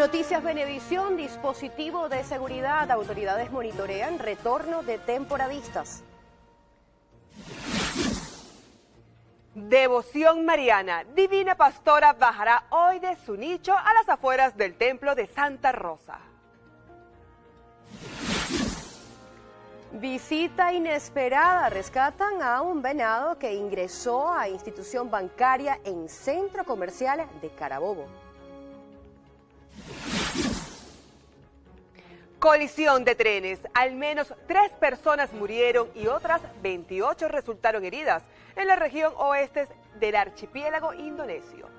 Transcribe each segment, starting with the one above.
Noticias Venevisión, dispositivo de seguridad. Autoridades monitorean retorno de temporadistas. Devoción mariana. Divina Pastora bajará hoy de su nicho a las afueras del templo de Santa Rosa. Visita inesperada. Rescatan a un venado que ingresó a institución bancaria en centro comercial de Carabobo. Colisión de trenes. Al menos 3 personas murieron y otras 28 resultaron heridas en la región oeste del archipiélago indonesio.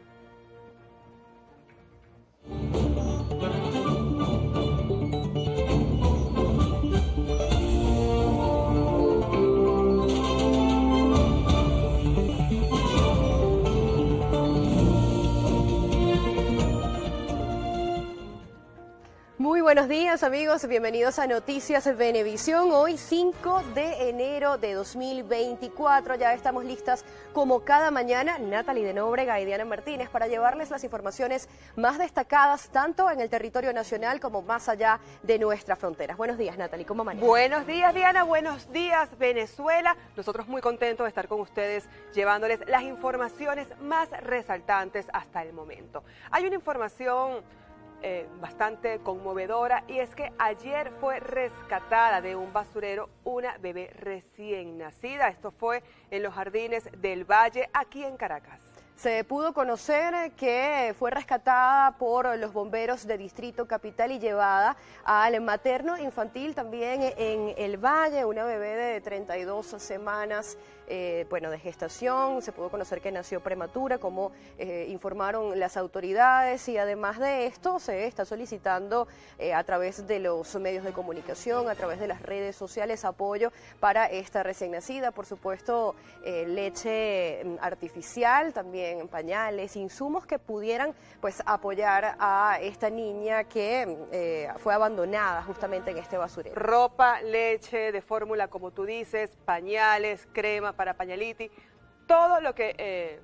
Muy buenos días, amigos, bienvenidos a Noticias Venevisión. Hoy 5 de enero de 2024, ya estamos listas como cada mañana, Natalie de Nóbrega y Diana Martínez, para llevarles las informaciones más destacadas tanto en el territorio nacional como más allá de nuestras fronteras. Buenos días, Natalie, ¿cómo amanece? Buenos días, Diana, buenos días, Venezuela. Nosotros muy contentos de estar con ustedes llevándoles las informaciones más resaltantes hasta el momento. Hay una información bastante conmovedora, y es que ayer fue rescatada de un basurero una bebé recién nacida. Esto fue en los Jardines del Valle, aquí en Caracas. Se pudo conocer que fue rescatada por los bomberos de Distrito Capital y llevada al materno infantil también en el Valle, una bebé de 32 semanas de gestación. Se pudo conocer que nació prematura, como informaron las autoridades, y además de esto se está solicitando a través de los medios de comunicación, a través de las redes sociales, apoyo para esta recién nacida. Por supuesto, leche artificial, también pañales, insumos que pudieran pues apoyar a esta niña que fue abandonada justamente en este basurero. Ropa, leche de fórmula, como tú dices, pañales, crema para pañaliti, todo lo que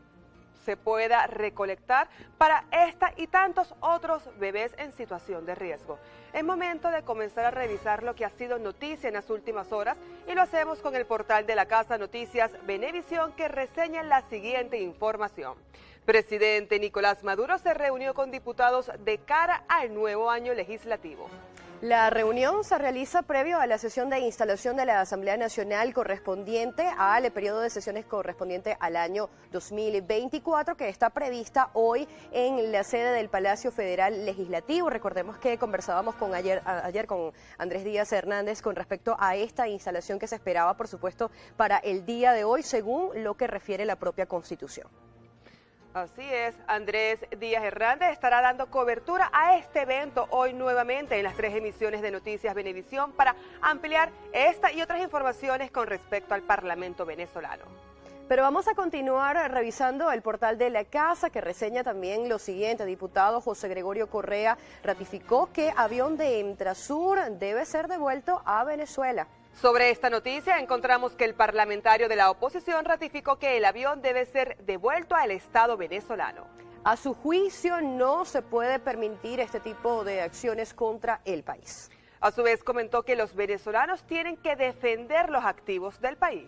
se pueda recolectar para esta y tantos otros bebés en situación de riesgo. Es momento de comenzar a revisar lo que ha sido noticia en las últimas horas, y lo hacemos con el portal de la Casa Noticias Venevisión, que reseña la siguiente información. Presidente Nicolás Maduro se reunió con diputados de cara al nuevo año legislativo. La reunión se realiza previo a la sesión de instalación de la Asamblea Nacional correspondiente al periodo de sesiones correspondiente al año 2024, que está prevista hoy en la sede del Palacio Federal Legislativo. Recordemos que conversábamos ayer con Andrés Díaz Hernández con respecto a esta instalación que se esperaba, por supuesto, para el día de hoy, según lo que refiere la propia Constitución. Así es, Andrés Díaz Hernández estará dando cobertura a este evento hoy nuevamente en las 3 emisiones de Noticias Venevisión para ampliar esta y otras informaciones con respecto al Parlamento venezolano. Pero vamos a continuar revisando el portal de la Casa, que reseña también lo siguiente. Diputado José Gregorio Correa ratificó que avión de Entrasur debe ser devuelto a Venezuela. Sobre esta noticia encontramos que el parlamentario de la oposición ratificó que el avión debe ser devuelto al Estado venezolano. A su juicio, no se puede permitir este tipo de acciones contra el país. A su vez comentó que los venezolanos tienen que defender los activos del país.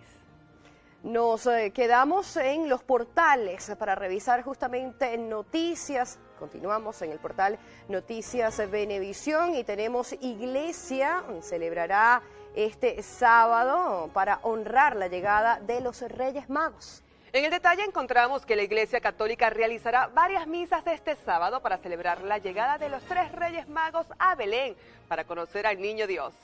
Nos quedamos en los portales para revisar justamente noticias. Continuamos en el portal Noticias Venevisión y tenemos Iglesia celebrará este sábado para honrar la llegada de los Reyes Magos. En el detalle encontramos que la Iglesia Católica realizará varias misas este sábado para celebrar la llegada de los 3 Reyes Magos a Belén para conocer al Niño Dios.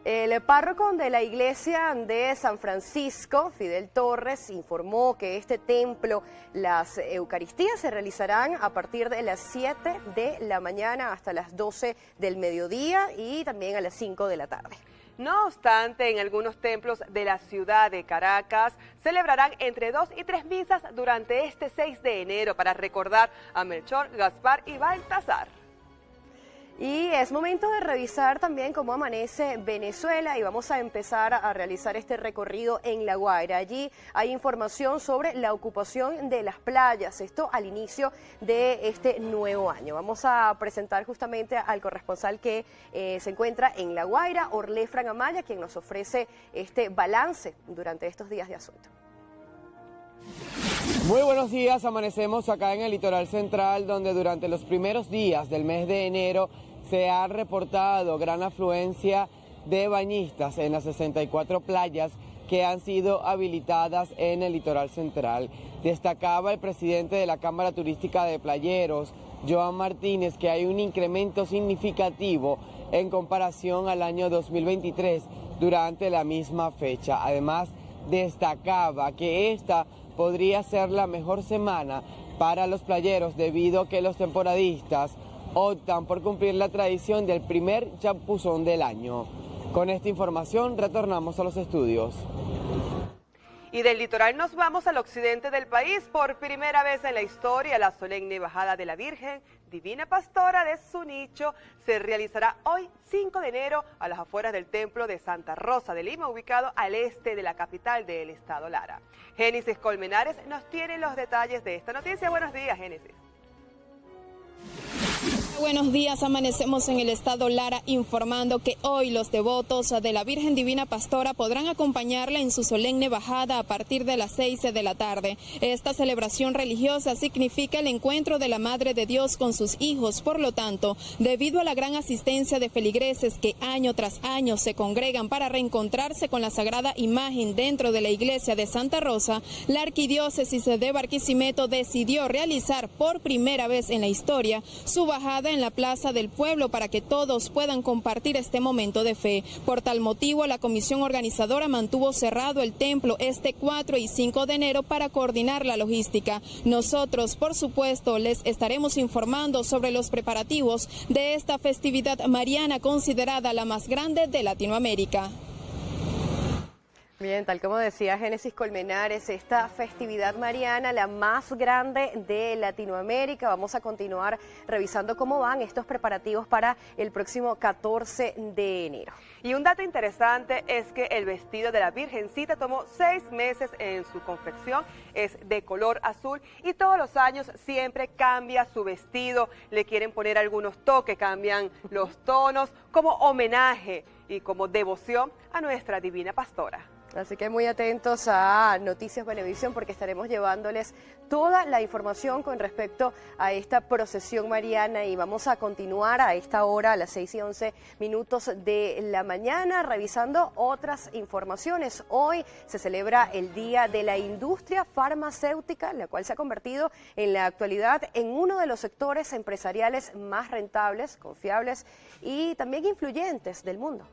El párroco de la iglesia de San Francisco, Fidel Torres, informó que este templo, las Eucaristías se realizarán a partir de las 7 de la mañana hasta las 12 del mediodía y también a las 5 de la tarde. No obstante, en algunos templos de la ciudad de Caracas celebrarán entre 2 y 3 misas durante este 6 de enero para recordar a Melchor, Gaspar y Baltasar. Y es momento de revisar también cómo amanece Venezuela y vamos a empezar a realizar este recorrido en La Guaira. Allí hay información sobre la ocupación de las playas, esto al inicio de este nuevo año. Vamos a presentar justamente al corresponsal que se encuentra en La Guaira, Orlefran Amaya, quien nos ofrece este balance durante estos días de asunto. Muy buenos días, amanecemos acá en el litoral central, donde durante los primeros días del mes de enero se ha reportado gran afluencia de bañistas en las 64 playas que han sido habilitadas en el litoral central. Destacaba el presidente de la Cámara Turística de Playeros, Joan Martínez, que hay un incremento significativo en comparación al año 2023 durante la misma fecha. Además, destacaba que esta podría ser la mejor semana para los playeros debido a que los temporadistas optan por cumplir la tradición del primer chapuzón del año. Con esta información retornamos a los estudios. Y del litoral nos vamos al occidente del país. Por primera vez en la historia, la solemne bajada de la Virgen Divina Pastora de su nicho se realizará hoy 5 de enero a las afueras del templo de Santa Rosa de Lima, ubicado al este de la capital del estado Lara. Génesis Colmenares nos tiene los detalles de esta noticia. Buenos días, Génesis. Buenos días, amanecemos en el estado Lara informando que hoy los devotos de la Virgen Divina Pastora podrán acompañarla en su solemne bajada a partir de las 6 de la tarde. Esta celebración religiosa significa el encuentro de la Madre de Dios con sus hijos, por lo tanto, debido a la gran asistencia de feligreses que año tras año se congregan para reencontrarse con la sagrada imagen dentro de la iglesia de Santa Rosa, la arquidiócesis de Barquisimeto decidió realizar por primera vez en la historia su bajada en la Plaza del Pueblo para que todos puedan compartir este momento de fe. Por tal motivo, la comisión organizadora mantuvo cerrado el templo este 4 y 5 de enero para coordinar la logística. Nosotros, por supuesto, les estaremos informando sobre los preparativos de esta festividad mariana considerada la más grande de Latinoamérica. Bien, tal como decía Génesis Colmenares, esta festividad mariana, la más grande de Latinoamérica. Vamos a continuar revisando cómo van estos preparativos para el próximo 14 de enero. Y un dato interesante es que el vestido de la Virgencita tomó 6 meses en su confección, es de color azul y todos los años siempre cambia su vestido, le quieren poner algunos toques, cambian los tonos como homenaje y como devoción a nuestra Divina Pastora. Así que muy atentos a Noticias Venevisión porque estaremos llevándoles toda la información con respecto a esta procesión mariana y vamos a continuar a esta hora, a las 6:11 de la mañana, revisando otras informaciones. Hoy se celebra el Día de la Industria Farmacéutica, la cual se ha convertido en la actualidad en uno de los sectores empresariales más rentables, confiables y también influyentes del mundo.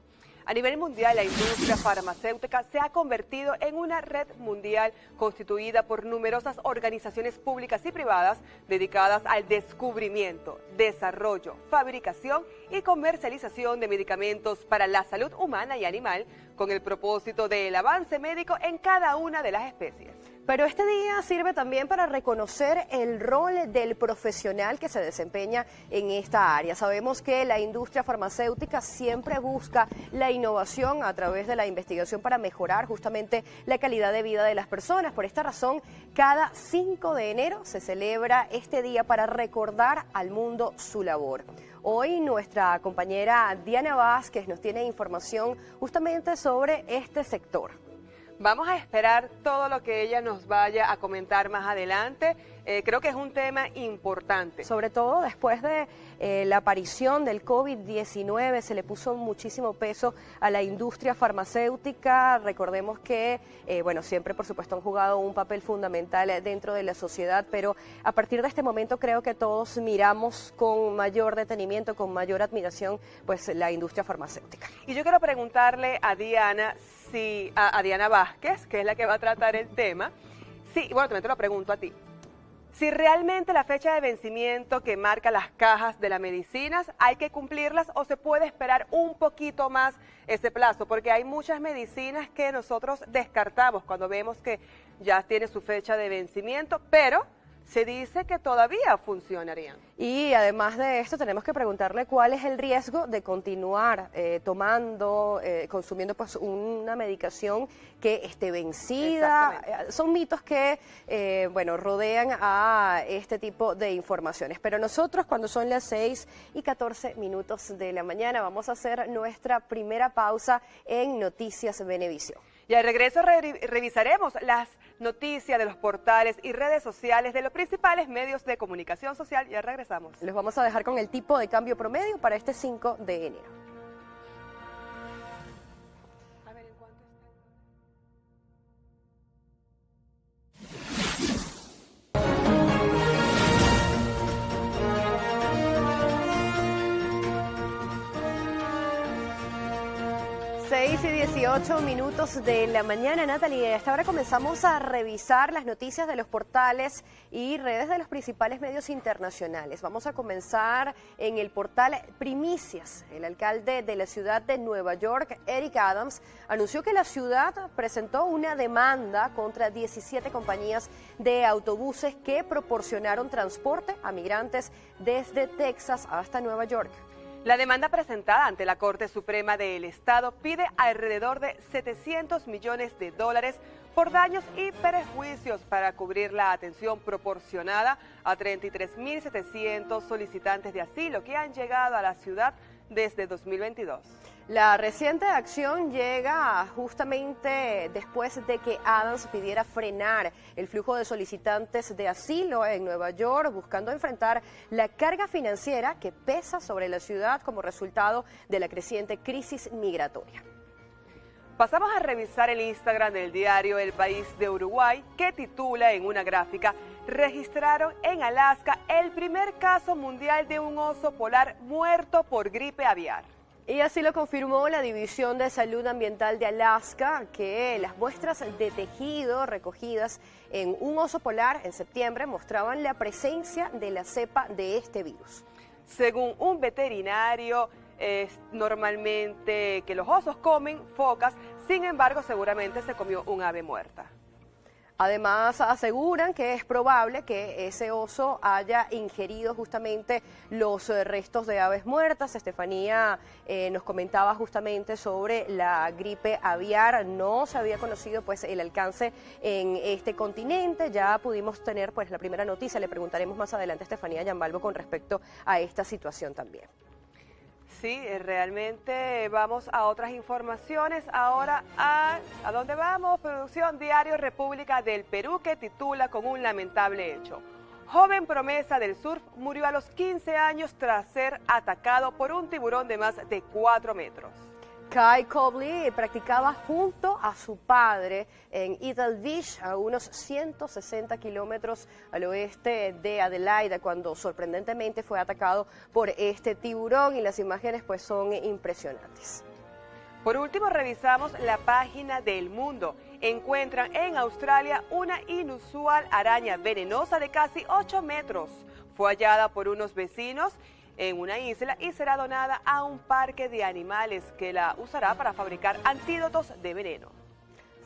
A nivel mundial, la industria farmacéutica se ha convertido en una red mundial constituida por numerosas organizaciones públicas y privadas dedicadas al descubrimiento, desarrollo, fabricación y comercialización de medicamentos para la salud humana y animal, con el propósito del avance médico en cada una de las especies. Pero este día sirve también para reconocer el rol del profesional que se desempeña en esta área. Sabemos que la industria farmacéutica siempre busca la innovación a través de la investigación para mejorar justamente la calidad de vida de las personas. Por esta razón, cada 5 de enero se celebra este día para recordar al mundo su labor. Hoy nuestra compañera Diana Vázquez nos tiene información justamente sobre este sector. Vamos a esperar todo lo que ella nos vaya a comentar más adelante. Creo que es un tema importante. Sobre todo después de la aparición del COVID-19, se le puso muchísimo peso a la industria farmacéutica. Recordemos que, siempre por supuesto han jugado un papel fundamental dentro de la sociedad, pero a partir de este momento creo que todos miramos con mayor detenimiento, con mayor admiración, pues la industria farmacéutica. Y yo quiero preguntarle a Diana, a Diana Vázquez, que es la que va a tratar el tema. Sí, bueno, también te lo pregunto a ti. Si realmente la fecha de vencimiento que marca las cajas de las medicinas hay que cumplirlas o se puede esperar un poquito más ese plazo, porque hay muchas medicinas que nosotros descartamos cuando vemos que ya tiene su fecha de vencimiento, pero se dice que todavía funcionarían. Y además de esto, tenemos que preguntarle cuál es el riesgo de continuar consumiendo pues una medicación que esté vencida. Son mitos que, rodean a este tipo de informaciones. Pero nosotros, cuando son las 6:14 de la mañana, vamos a hacer nuestra primera pausa en Noticias Venevisión. Y al regreso revisaremos las noticias de los portales y redes sociales de los principales medios de comunicación social. Ya regresamos. Los vamos a dejar con el tipo de cambio promedio para este 5 de enero. A ver, ¿en cuánto está? 6:18 de la mañana, Natalie. A esta hora comenzamos a revisar las noticias de los portales y redes de los principales medios internacionales. Vamos a comenzar en el portal Primicias. El alcalde de la ciudad de Nueva York, Eric Adams, anunció que la ciudad presentó una demanda contra 17 compañías de autobuses que proporcionaron transporte a migrantes desde Texas hasta Nueva York. La demanda presentada ante la Corte Suprema del Estado pide alrededor de $700 millones por daños y perjuicios para cubrir la atención proporcionada a 33.700 solicitantes de asilo que han llegado a la ciudad desde 2022. La reciente acción llega justamente después de que Adams pidiera frenar el flujo de solicitantes de asilo en Nueva York, buscando enfrentar la carga financiera que pesa sobre la ciudad como resultado de la creciente crisis migratoria. Pasamos a revisar el Instagram del diario El País de Uruguay, que titula en una gráfica: registraron en Alaska el primer caso mundial de un oso polar muerto por gripe aviar. Y así lo confirmó la División de Salud Ambiental de Alaska, que las muestras de tejido recogidas en un oso polar en septiembre mostraban la presencia de la cepa de este virus. Según un veterinario, es normalmente que los osos comen focas, sin embargo seguramente se comió un ave muerta. Además, aseguran que es probable que ese oso haya ingerido justamente los restos de aves muertas. Estefanía nos comentaba justamente sobre la gripe aviar. No se había conocido pues el alcance en este continente. Ya pudimos tener pues la primera noticia. Le preguntaremos más adelante a Estefanía Yambalvo con respecto a esta situación también. Sí, realmente vamos a otras informaciones. Ahora, ¿a dónde vamos? Producción Diario República del Perú, que titula con un lamentable hecho: joven promesa del surf murió a los 15 años tras ser atacado por un tiburón de más de 4 metros. Kai Cobley practicaba junto a su padre en Idle Beach, a unos 160 kilómetros al oeste de Adelaida, cuando sorprendentemente fue atacado por este tiburón, y las imágenes pues son impresionantes. Por último, revisamos la página del Mundo. Encuentran en Australia una inusual araña venenosa de casi 8 metros. Fue hallada por unos vecinos en una isla y será donada a un parque de animales que la usará para fabricar antídotos de veneno.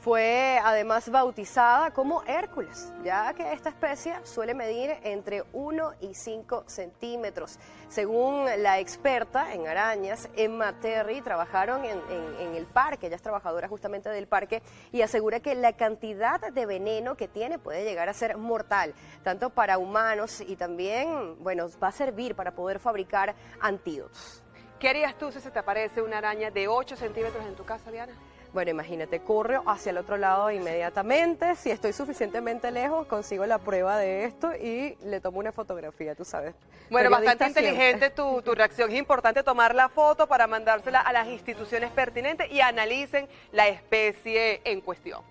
Fue además bautizada como Hércules, ya que esta especie suele medir entre 1 y 5 centímetros. Según la experta en arañas, Emma Terry, trabajaron en el parque, ella es trabajadora justamente del parque, y asegura que la cantidad de veneno que tiene puede llegar a ser mortal, tanto para humanos y también, va a servir para poder fabricar antídotos. ¿Qué harías tú si se te aparece una araña de 8 centímetros en tu casa, Diana? Bueno, imagínate, corro hacia el otro lado inmediatamente. Si estoy suficientemente lejos, consigo la prueba de esto y le tomo una fotografía, tú sabes. Bueno, bastante inteligente tu reacción. Es importante tomar la foto para mandársela a las instituciones pertinentes y analicen la especie en cuestión.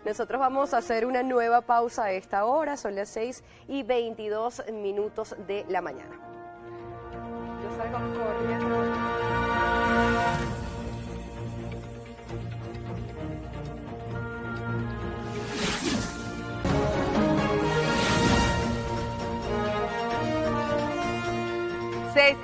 Nosotros vamos a hacer una nueva pausa a esta hora. Son las 6:22 de la mañana. Yo salgo corriendo.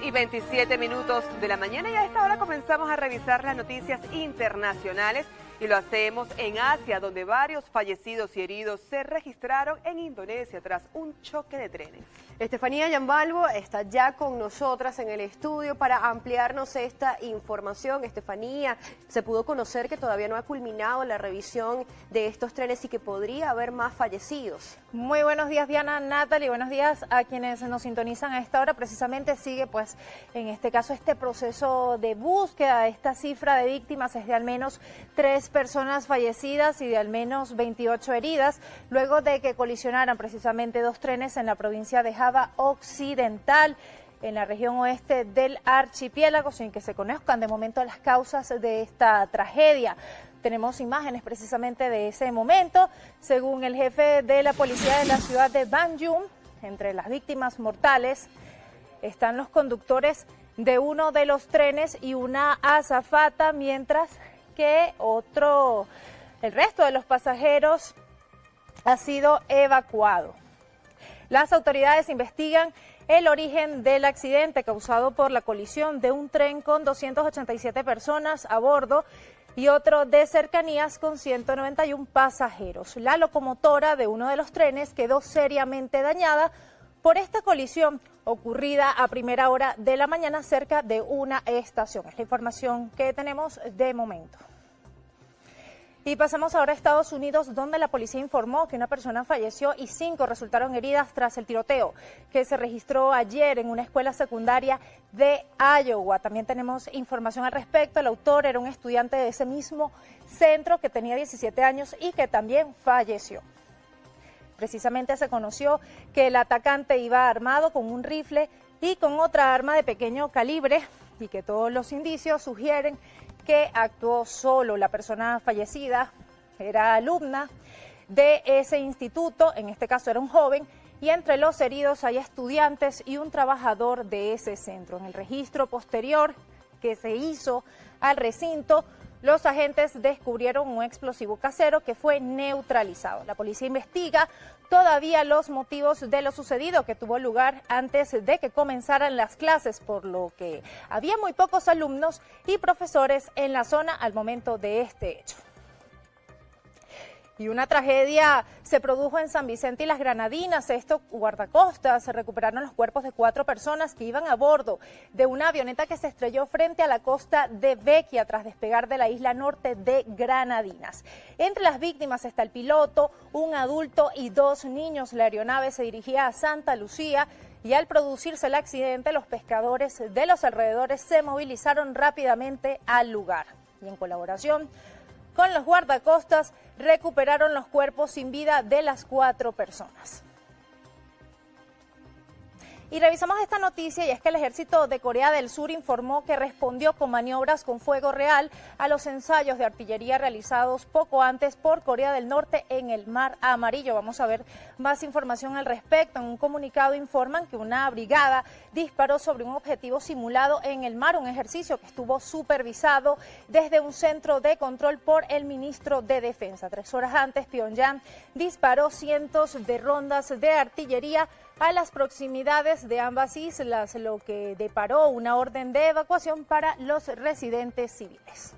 y 27 minutos de la mañana, y a esta hora comenzamos a revisar las noticias internacionales. Y lo hacemos en Asia, donde varios fallecidos y heridos se registraron en Indonesia tras un choque de trenes. Estefanía Yambalvo está ya con nosotras en el estudio para ampliarnos esta información. Estefanía, se pudo conocer que todavía no ha culminado la revisión de estos trenes y que podría haber más fallecidos. Muy buenos días, Diana, Natalie, buenos días a quienes nos sintonizan a esta hora. Precisamente sigue, pues, en este caso, este proceso de búsqueda. Esta cifra de víctimas es de al menos 3 personas fallecidas y de al menos 28 heridas, luego de que colisionaran precisamente 2 trenes en la provincia de Java Occidental, en la región oeste del archipiélago, sin que se conozcan de momento las causas de esta tragedia. Tenemos imágenes precisamente de ese momento. Según el jefe de la policía de la ciudad de Banjul, entre las víctimas mortales están los conductores de uno de los trenes y una azafata, mientras que el resto de los pasajeros ha sido evacuado. Las autoridades investigan el origen del accidente causado por la colisión de un tren con 287 personas a bordo y otro de cercanías con 191 pasajeros. La locomotora de uno de los trenes quedó seriamente dañada por esta colisión ocurrida a primera hora de la mañana cerca de una estación. Es la información que tenemos de momento. Y pasamos ahora a Estados Unidos, donde la policía informó que una persona falleció y 5 resultaron heridas tras el tiroteo que se registró ayer en una escuela secundaria de Iowa. También tenemos información al respecto. El autor era un estudiante de ese mismo centro que tenía 17 años y que también falleció. Precisamente se conoció que el atacante iba armado con un rifle y con otra arma de pequeño calibre y que todos los indicios sugieren que actuó solo. La persona fallecida era alumna de ese instituto, en este caso era un joven, y entre los heridos hay estudiantes y un trabajador de ese centro. En el registro posterior que se hizo al recinto, los agentes descubrieron un explosivo casero que fue neutralizado. La policía investiga todavía los motivos de lo sucedido, que tuvo lugar antes de que comenzaran las clases, por lo que había muy pocos alumnos y profesores en la zona al momento de este hecho. Y una tragedia se produjo en San Vicente y las Granadinas. Estos guardacostas recuperaron los cuerpos de 4 personas que iban a bordo de una avioneta que se estrelló frente a la costa de Vecchia tras despegar de la isla norte de Granadinas. Entre las víctimas está el piloto, un adulto y 2 niños. La aeronave se dirigía a Santa Lucía y al producirse el accidente, los pescadores de los alrededores se movilizaron rápidamente al lugar. Y en colaboración con los guardacostas, recuperaron los cuerpos sin vida de las 4 personas. Y revisamos esta noticia, y es que el ejército de Corea del Sur informó que respondió con maniobras con fuego real a los ensayos de artillería realizados poco antes por Corea del Norte en el Mar Amarillo. Vamos a ver más información al respecto. En un comunicado informan que una brigada disparó sobre un objetivo simulado en el mar, un ejercicio que estuvo supervisado desde un centro de control por el ministro de Defensa. 3 horas antes, Pyongyang disparó cientos de rondas de artillería a las proximidades de ambas islas, lo que deparó una orden de evacuación para los residentes civiles.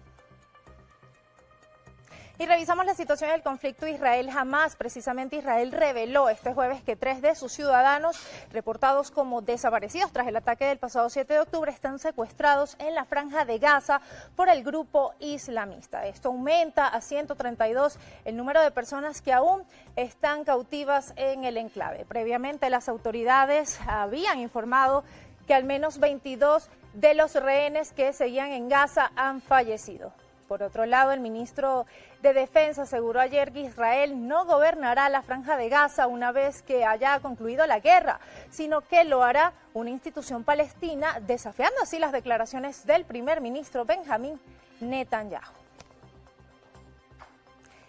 Y revisamos la situación del conflicto Israel-Hamás. Precisamente Israel reveló este jueves que 3 de sus ciudadanos, reportados como desaparecidos tras el ataque del pasado 7 de octubre, están secuestrados en la franja de Gaza por el grupo islamista. Esto aumenta a 132 el número de personas que aún están cautivas en el enclave. Previamente las autoridades habían informado que al menos 22 de los rehenes que seguían en Gaza han fallecido. Por otro lado, el ministro de Defensa aseguró ayer que Israel no gobernará la franja de Gaza una vez que haya concluido la guerra, sino que lo hará una institución palestina, desafiando así las declaraciones del primer ministro Benjamín Netanyahu.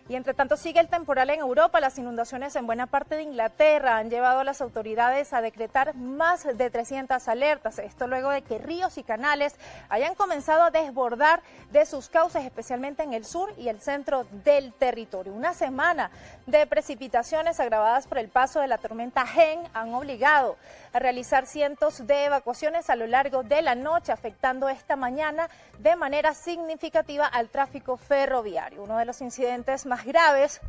Y entre tanto sigue el temporal en Europa. Las inundaciones en buena parte de Inglaterra han llevado a las autoridades a decretar más de 300 alertas. Esto luego de que ríos y canales hayan comenzado a desbordar de sus cauces, especialmente en el sur y el centro del territorio. Una semana de precipitaciones agravadas por el paso de la tormenta Hen han obligado a realizar cientos de evacuaciones a lo largo de la noche, afectando esta mañana de manera significativa al tráfico ferroviario. Uno de los incidentes más graves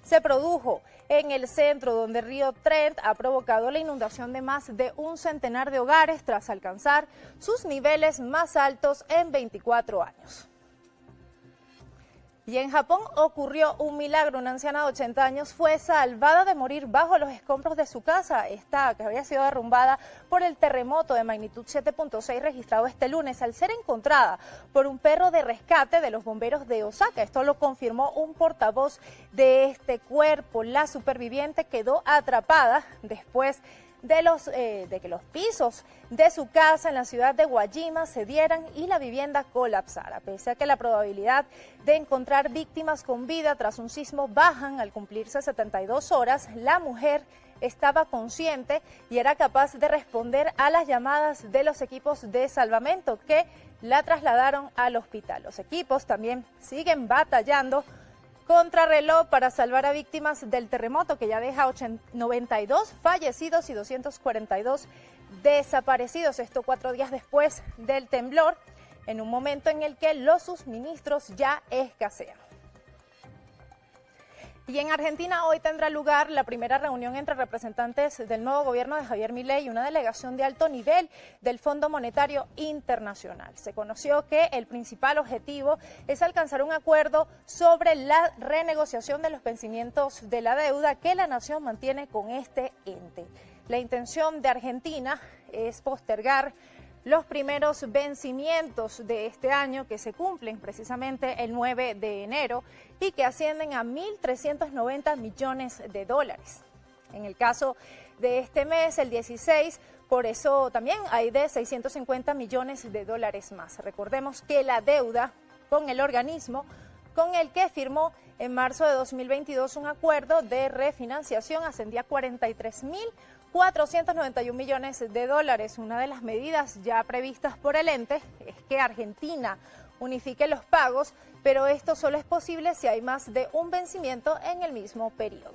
se produjo en el centro, donde el río Trent ha provocado la inundación de más de un centenar de hogares tras alcanzar sus niveles más altos en 24 años. Y en Japón ocurrió un milagro. Una anciana de 80 años fue salvada de morir bajo los escombros de su casa, esta que había sido derrumbada por el terremoto de magnitud 7.6 registrado este lunes, al ser encontrada por un perro de rescate de los bomberos de Osaka. Esto lo confirmó un portavoz de este cuerpo. La superviviente quedó atrapada después de que los pisos de su casa en la ciudad de Guayama cedieran y la vivienda colapsara. Pese a que la probabilidad de encontrar víctimas con vida tras un sismo bajan al cumplirse 72 horas, la mujer estaba consciente y era capaz de responder a las llamadas de los equipos de salvamento que la trasladaron al hospital. Los equipos también siguen batallando contrarreloj para salvar a víctimas del terremoto, que ya deja 92 fallecidos y 242 desaparecidos. Esto 4 días después del temblor, en un momento en el que los suministros ya escasean. Y en Argentina hoy tendrá lugar la primera reunión entre representantes del nuevo gobierno de Javier Milei y una delegación de alto nivel del Fondo Monetario Internacional. Se conoció que el principal objetivo es alcanzar un acuerdo sobre la renegociación de los vencimientos de la deuda que la nación mantiene con este ente. La intención de Argentina es postergar los primeros vencimientos de este año, que se cumplen precisamente el 9 de enero y que ascienden a 1.390 millones de dólares. En el caso de este mes, el 16, por eso también hay de 650 millones de dólares más. Recordemos que la deuda con el organismo con el que firmó en marzo de 2022 un acuerdo de refinanciación ascendía a 43.491 millones de dólares. Una de las medidas ya previstas por el ente es que Argentina unifique los pagos, pero esto solo es posible si hay más de un vencimiento en el mismo periodo.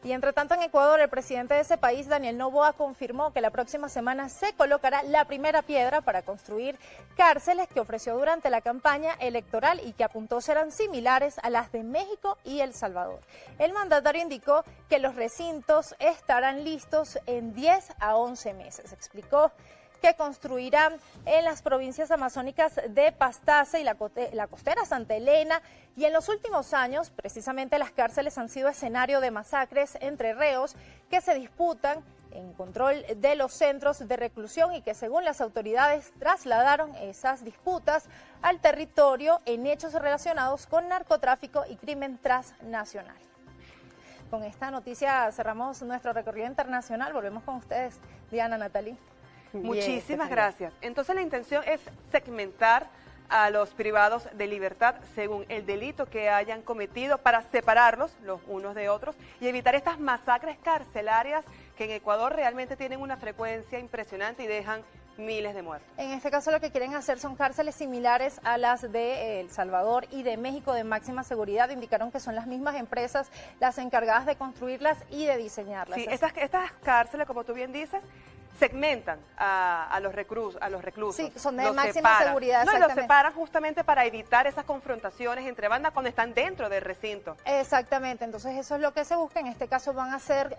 Y entre tanto, en Ecuador, el presidente de ese país, Daniel Noboa, confirmó que la próxima semana se colocará la primera piedra para construir cárceles que ofreció durante la campaña electoral y que apuntó serán similares a las de México y El Salvador. El mandatario indicó que los recintos estarán listos en 10 a 11 meses. Explicó que construirán en las provincias amazónicas de Pastaza y la costera Santa Elena. Y en los últimos años, precisamente, las cárceles han sido escenario de masacres entre reos que se disputan en control de los centros de reclusión y que, según las autoridades, trasladaron esas disputas al territorio en hechos relacionados con narcotráfico y crimen transnacional. Con esta noticia cerramos nuestro recorrido internacional. Volvemos con ustedes, Diana, Natalie. Muchísimas gracias. Entonces la intención es segmentar a los privados de libertad según el delito que hayan cometido para separarlos los unos de otros y evitar estas masacres carcelarias que en Ecuador realmente tienen una frecuencia impresionante y dejan miles de muertos. En este caso lo que quieren hacer son cárceles similares a las de El Salvador y de México de máxima seguridad. Indicaron que son las mismas empresas las encargadas de construirlas y de diseñarlas. Sí, estas cárceles, como tú bien dices, segmentan a los reclusos. Sí, son de máxima seguridad. No, y los separan justamente para evitar esas confrontaciones entre bandas cuando están dentro del recinto. Exactamente, entonces eso es lo que se busca. En este caso van a ser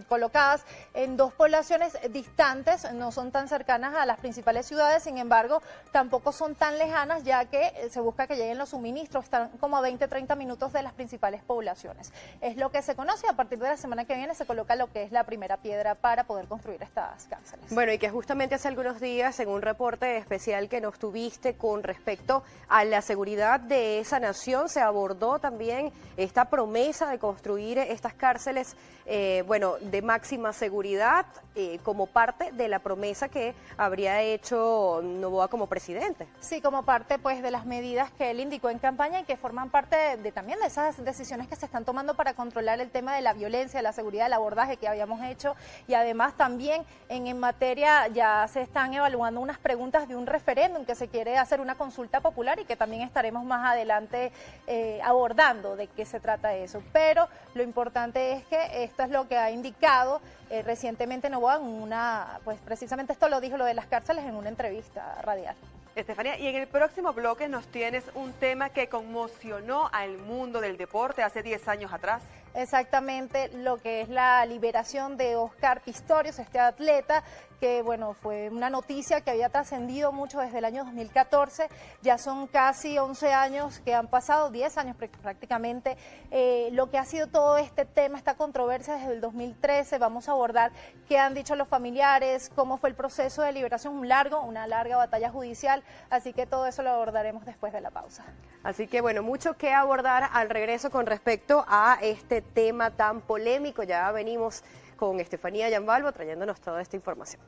colocadas en 2 poblaciones distantes, no son tan cercanas a las principales ciudades, sin embargo, tampoco son tan lejanas, ya que se busca que lleguen los suministros, están como a 20-30 minutos de las principales poblaciones. Es lo que se conoce. A partir de la semana que viene se coloca lo que es la primera piedra para poder construir estas cárceles. Bueno, y que justamente hace algunos días, en un reporte especial que nos tuviste con respecto a la seguridad de esa nación, se abordó también esta promesa de construir estas cárceles, de máxima seguridad, como parte de la promesa que habría hecho Noboa como presidente. Sí, como parte pues de las medidas que él indicó en campaña y que forman parte también de esas decisiones que se están tomando para controlar el tema de la violencia, la seguridad, el abordaje que habíamos hecho, y además también en materia ya se están evaluando unas preguntas de un referéndum que se quiere hacer, una consulta popular, y que también estaremos más adelante abordando de qué se trata eso. Pero lo importante es que esto es lo que ha indicado recientemente Noboa, pues precisamente esto lo dijo, lo de las cárceles, en una entrevista radial. Estefanía, y en el próximo bloque nos tienes un tema que conmocionó al mundo del deporte hace 10 años atrás. Exactamente, lo que es la liberación de Óscar Pistorius, este atleta que fue una noticia que había trascendido mucho desde el año 2014, ya son casi 11 años que han pasado, 10 años prácticamente, lo que ha sido todo este tema, esta controversia desde el 2013, vamos a abordar qué han dicho los familiares, cómo fue el proceso de liberación, una larga batalla judicial, así que todo eso lo abordaremos después de la pausa. Así que mucho que abordar al regreso con respecto a este tema tan polémico. Ya venimos con Estefanía Yambalvo trayéndonos toda esta información.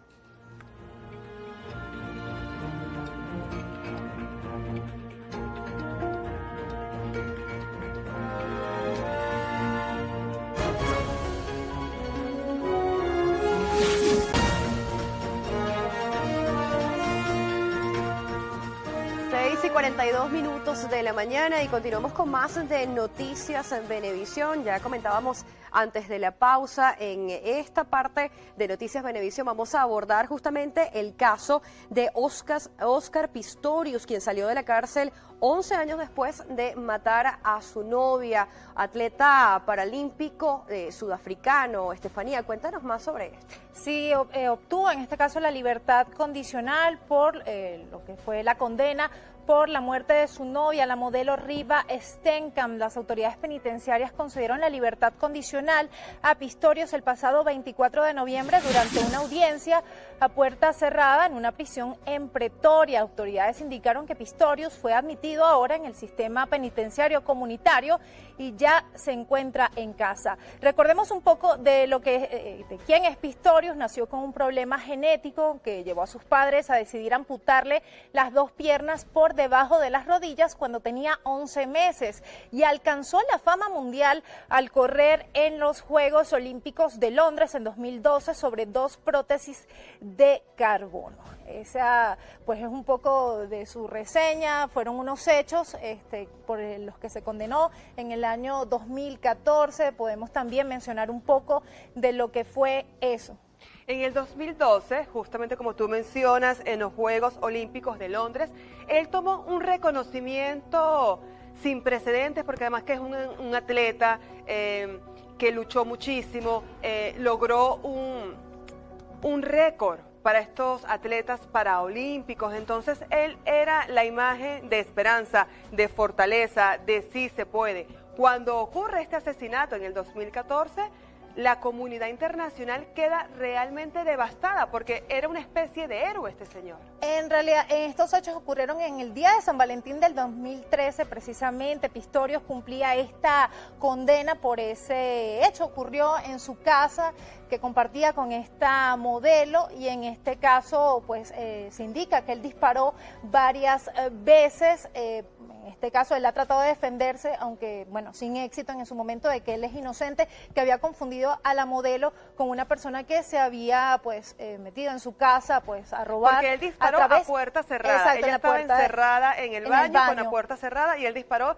Y 42 minutos de la mañana y continuamos con más de Noticias en Venevisión. Ya comentábamos antes de la pausa, en esta parte de Noticias Venevisión vamos a abordar justamente el caso de Óscar Pistorius, quien salió de la cárcel 11 años después de matar a su novia, atleta paralímpico sudafricano. Estefanía, cuéntanos más sobre esto. Sí, obtuvo en este caso la libertad condicional por lo que fue la condena por la muerte de su novia, la modelo Riva Steenkamp. Las autoridades penitenciarias concedieron la libertad condicional a Pistorius el pasado 24 de noviembre durante una audiencia a puerta cerrada en una prisión en Pretoria. Autoridades indicaron que Pistorius fue admitido ahora en el sistema penitenciario comunitario y ya se encuentra en casa. Recordemos un poco de quién es Pistorius. Nació con un problema genético que llevó a sus padres a decidir amputarle las dos piernas por debajo de las rodillas cuando tenía 11 meses y alcanzó la fama mundial al correr en los Juegos Olímpicos de Londres en 2012 sobre 2 prótesis de carbono. Esa pues es un poco de su reseña, fueron unos hechos por los que se condenó en el año 2014, podemos también mencionar un poco de lo que fue eso. En el 2012, justamente como tú mencionas, en los Juegos Olímpicos de Londres, él tomó un reconocimiento sin precedentes, porque además que es un atleta que luchó muchísimo, logró un récord para estos atletas paraolímpicos. Entonces él era la imagen de esperanza, de fortaleza, de sí se puede. Cuando ocurre este asesinato en el 2014, la comunidad internacional queda realmente devastada porque era una especie de héroe este señor. En realidad, estos hechos ocurrieron en el día de San Valentín del 2013, precisamente. Pistorius cumplía esta condena por ese hecho. Ocurrió en su casa que compartía con esta modelo y en este caso pues se indica que él disparó varias veces. En este caso él ha tratado de defenderse, aunque sin éxito en su momento, de que él es inocente, que había confundido a la modelo con una persona que se había metido en su casa a robar. Porque él disparó a puerta cerrada. Exacto, ella estaba encerrada en el baño con la puerta cerrada y él disparó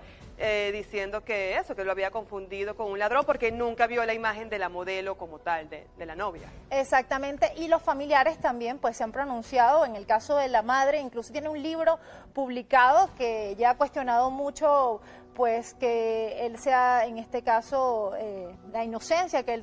diciendo que lo había confundido con un ladrón porque nunca vio la imagen de la modelo como tal, de la novia. Exactamente, y los familiares también se han pronunciado. En el caso de la madre, incluso tiene un libro publicado que ya ha cuestionado mucho que él sea, en este caso, la inocencia que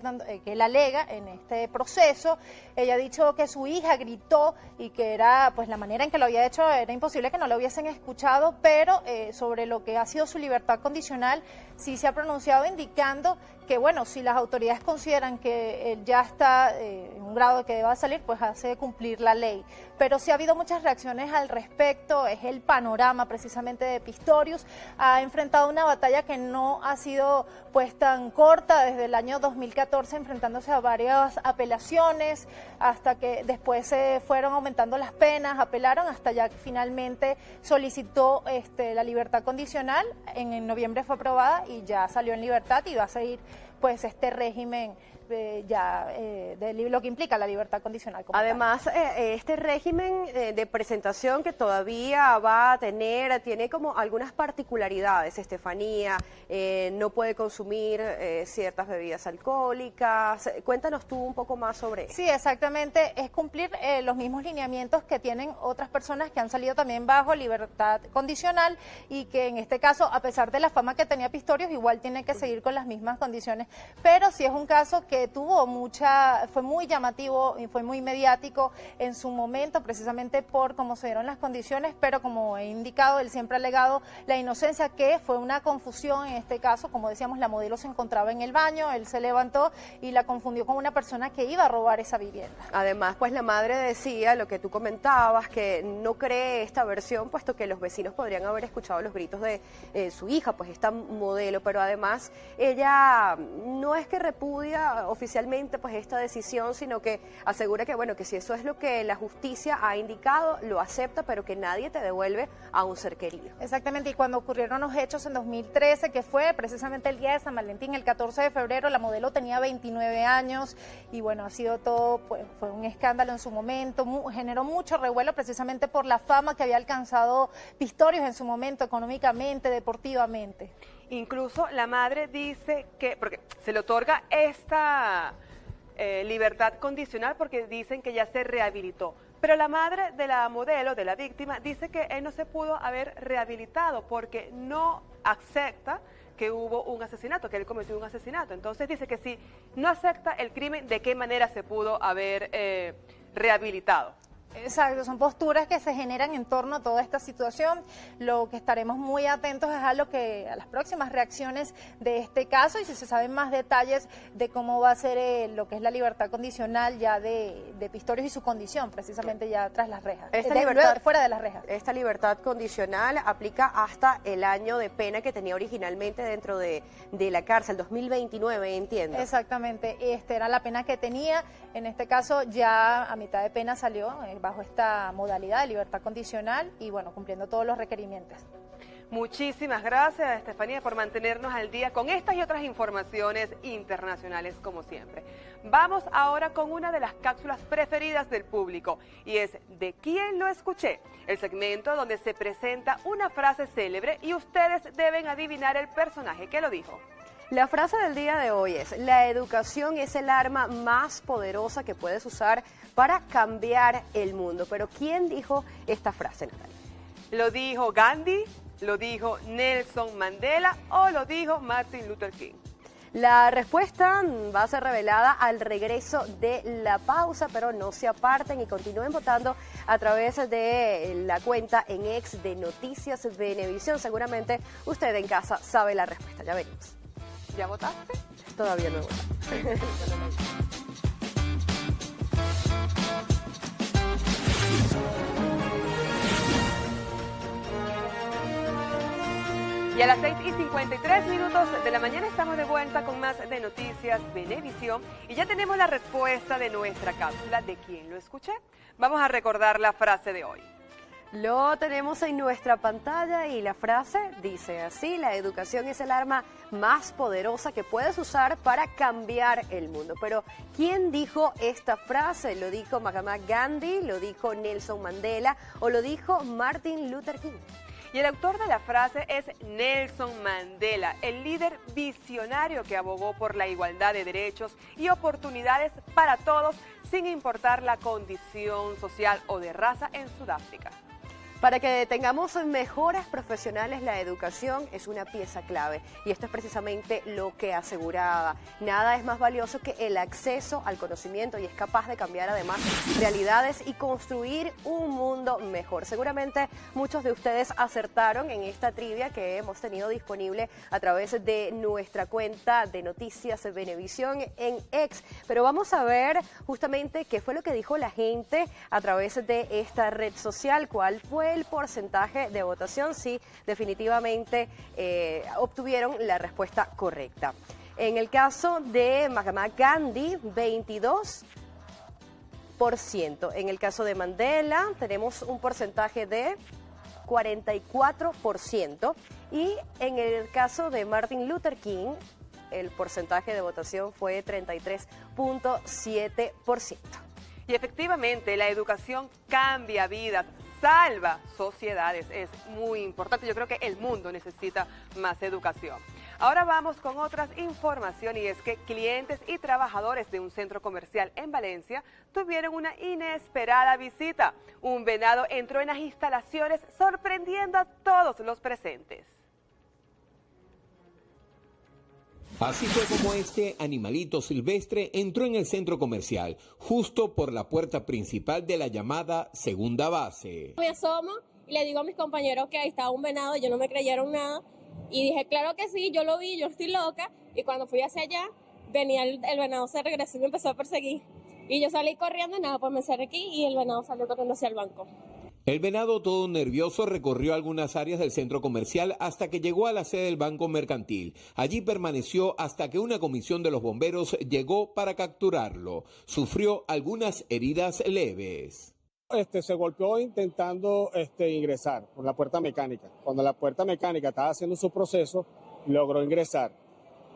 él alega en este proceso. Ella ha dicho que su hija gritó y que era, la manera en que lo había hecho, era imposible que no lo hubiesen escuchado, pero sobre lo que ha sido su libertad condicional, sí se ha pronunciado indicando que, si las autoridades consideran que él ya está en un grado de que deba salir, pues hace cumplir la ley. Pero sí ha habido muchas reacciones al respecto, es el panorama precisamente de Pistorius. Ha enfrentado una batalla que no ha sido pues tan corta desde el año 2014, enfrentándose a varias apelaciones, hasta que después se fueron aumentando las penas, apelaron hasta ya que finalmente solicitó la libertad condicional. En noviembre fue aprobada y ya salió en libertad y va a seguir pues este régimen de lo que implica la libertad condicional. Además, este régimen de presentación que todavía va a tener, tiene como algunas particularidades, Estefanía, no puede consumir ciertas bebidas alcohólicas. Cuéntanos tú un poco más sobre eso. Sí, exactamente, es cumplir los mismos lineamientos que tienen otras personas que han salido también bajo libertad condicional y que en este caso, a pesar de la fama que tenía Pistorius, igual tiene que seguir con las mismas condiciones, pero sí es un caso que fue muy llamativo y fue muy mediático en su momento, precisamente por cómo se dieron las condiciones, pero como he indicado, él siempre ha alegado la inocencia, que fue una confusión en este caso. Como decíamos, la modelo se encontraba en el baño, él se levantó y la confundió con una persona que iba a robar esa vivienda. Además, pues la madre decía lo que tú comentabas, que no cree esta versión, puesto que los vecinos podrían haber escuchado los gritos de su hija, pues esta modelo, pero además ella no es que repudia oficialmente pues esta decisión, sino que asegura que bueno, que si eso es lo que la justicia ha indicado, lo acepta, pero que nadie te devuelve a un ser querido. Exactamente, y cuando ocurrieron los hechos en 2013, que fue precisamente el día de San Valentín, el 14 de febrero, la modelo tenía 29 años y bueno, ha sido todo, pues fue un escándalo en su momento, generó mucho revuelo precisamente por la fama que había alcanzado Pistorius en su momento, económicamente, deportivamente. Incluso la madre dice que, porque se le otorga esta libertad condicional porque dicen que ya se rehabilitó, pero la madre de la modelo, de la víctima, dice que él no se pudo haber rehabilitado porque no acepta que hubo un asesinato, que él cometió un asesinato. Entonces dice que si no acepta el crimen, ¿de qué manera se pudo haber rehabilitado? Exacto, son posturas que se generan en torno a toda esta situación. Lo que estaremos muy atentos es a las próximas reacciones de este caso y si se saben más detalles de cómo va a ser lo que es la libertad condicional ya de Pistorius y su condición, precisamente ya tras las rejas, fuera de las rejas. Esta libertad condicional aplica hasta el año de pena que tenía originalmente dentro de la cárcel, 2029, entiendo. Exactamente, era la pena que tenía. En este caso ya a mitad de pena salió bajo esta modalidad de libertad condicional y bueno, cumpliendo todos los requerimientos. Muchísimas gracias, Estefanía, por mantenernos al día con estas y otras informaciones internacionales como siempre. Vamos ahora con una de las cápsulas preferidas del público y es ¿De quién lo escuché? El segmento donde se presenta una frase célebre y ustedes deben adivinar el personaje que lo dijo. La frase del día de hoy es: la educación es el arma más poderosa que puedes usar para cambiar el mundo. Pero ¿quién dijo esta frase, Natalia? ¿Lo dijo Gandhi, lo dijo Nelson Mandela o lo dijo Martin Luther King? La respuesta va a ser revelada al regreso de la pausa, pero no se aparten y continúen votando a través de la cuenta en X de Noticias Venevisión. Seguramente usted en casa sabe la respuesta. Ya venimos. ¿Ya votaste? Todavía no he votado. Y a las 6:53 de la mañana estamos de vuelta con más de Noticias Venevisión y ya tenemos la respuesta de nuestra cápsula ¿De quién lo escuché? Vamos a recordar la frase de hoy. Lo tenemos en nuestra pantalla y la frase dice así: la educación es el arma más poderosa que puedes usar para cambiar el mundo. Pero ¿quién dijo esta frase? ¿Lo dijo Mahatma Gandhi, lo dijo Nelson Mandela o lo dijo Martin Luther King? Y el autor de la frase es Nelson Mandela, el líder visionario que abogó por la igualdad de derechos y oportunidades para todos, sin importar la condición social o de raza en Sudáfrica. Para que tengamos mejores profesionales, la educación es una pieza clave y esto es precisamente lo que aseguraba. Nada es más valioso que el acceso al conocimiento y es capaz de cambiar además realidades y construir un mundo mejor. Seguramente muchos de ustedes acertaron en esta trivia que hemos tenido disponible a través de nuestra cuenta de Noticias Venevisión en X. Pero vamos a ver justamente qué fue lo que dijo la gente a través de esta red social, cuál fue el porcentaje de votación, si definitivamente obtuvieron la respuesta correcta. En el caso de Mahatma Gandhi, 22%. En el caso de Mandela, tenemos un porcentaje de 44%. Y en el caso de Martin Luther King, el porcentaje de votación fue 33.7%. Y efectivamente, la educación cambia vidas, salva sociedades. Es muy importante. Yo creo que el mundo necesita más educación. Ahora vamos con otras informaciones y es que clientes y trabajadores de un centro comercial en Valencia tuvieron una inesperada visita. Un venado entró en las instalaciones sorprendiendo a todos los presentes. Así fue como este animalito silvestre entró en el centro comercial, justo por la puerta principal de la llamada segunda base. Me asomo y le digo a mis compañeros que ahí estaba un venado, ellos no me creyeron nada. Y dije, claro que sí, yo lo vi, yo estoy loca. Y cuando fui hacia allá, venía el venado, se regresó y me empezó a perseguir. Y yo salí corriendo y nada, pues me acerqué y el venado salió corriendo hacia el banco. El venado, todo nervioso, recorrió algunas áreas del centro comercial hasta que llegó a la sede del Banco Mercantil. Allí permaneció hasta que una comisión de los bomberos llegó para capturarlo. Sufrió algunas heridas leves. Se golpeó intentando ingresar por la puerta mecánica. Cuando la puerta mecánica estaba haciendo su proceso, logró ingresar.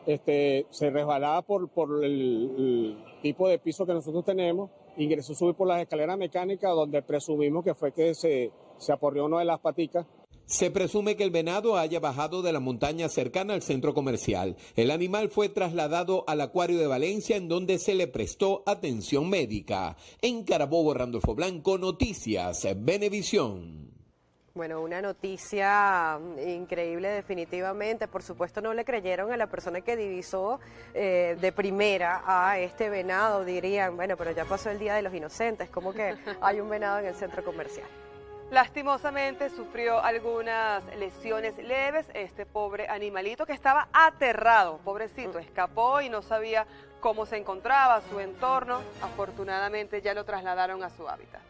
Se resbalaba por el tipo de piso que nosotros tenemos, ingresó a subir por las escaleras mecánicas donde presumimos que fue que se aporreó una de las paticas. Se presume que el venado haya bajado de la montaña cercana al centro comercial. El animal fue trasladado al acuario de Valencia, en donde se le prestó atención médica. En Carabobo, Randolfo Blanco, Noticias Venevisión. Bueno, una noticia increíble definitivamente. Por supuesto no le creyeron a la persona que divisó de primera a este venado. Dirían, bueno, pero ya pasó el Día de los Inocentes, ¿cómo que hay un venado en el centro comercial? Lastimosamente sufrió algunas lesiones leves este pobre animalito que estaba aterrado, pobrecito, escapó y no sabía cómo se encontraba, su entorno. Afortunadamente ya lo trasladaron a su hábitat.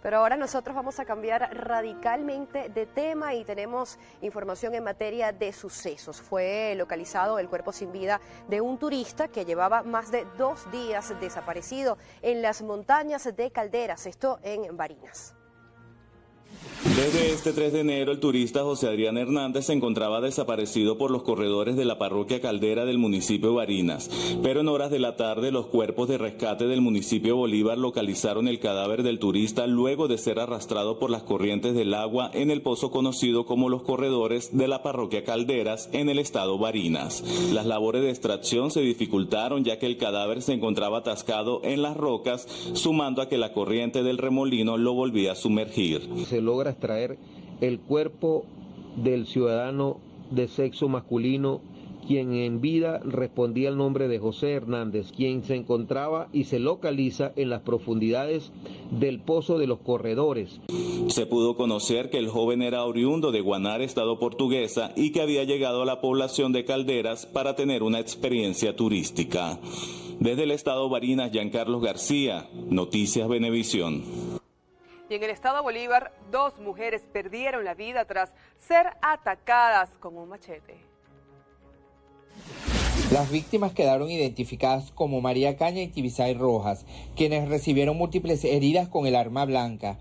Pero ahora nosotros vamos a cambiar radicalmente de tema y tenemos información en materia de sucesos. Fue localizado el cuerpo sin vida de un turista que llevaba más de 2 días desaparecido en las montañas de Calderas, esto en Barinas. Desde este 3 de enero, el turista José Adrián Hernández se encontraba desaparecido por los corredores de la parroquia Caldera del municipio de Barinas, pero en horas de la tarde los cuerpos de rescate del municipio Bolívar localizaron el cadáver del turista luego de ser arrastrado por las corrientes del agua en el pozo conocido como Los Corredores de la parroquia Calderas en el estado Barinas. Las labores de extracción se dificultaron ya que el cadáver se encontraba atascado en las rocas, sumando a que la corriente del remolino lo volvía a sumergir. Se logra extraer el cuerpo del ciudadano de sexo masculino, quien en vida respondía al nombre de José Hernández, quien se encontraba y se localiza en las profundidades del Pozo de los Corredores. Se pudo conocer que el joven era oriundo de Guanare, estado Portuguesa, y que había llegado a la población de Calderas para tener una experiencia turística. Desde el estado Barinas, Giancarlos García, Noticias Venevisión. Y en el estado Bolívar, 2 mujeres perdieron la vida tras ser atacadas con un machete. Las víctimas quedaron identificadas como María Caña y Tibisay Rojas, quienes recibieron múltiples heridas con el arma blanca.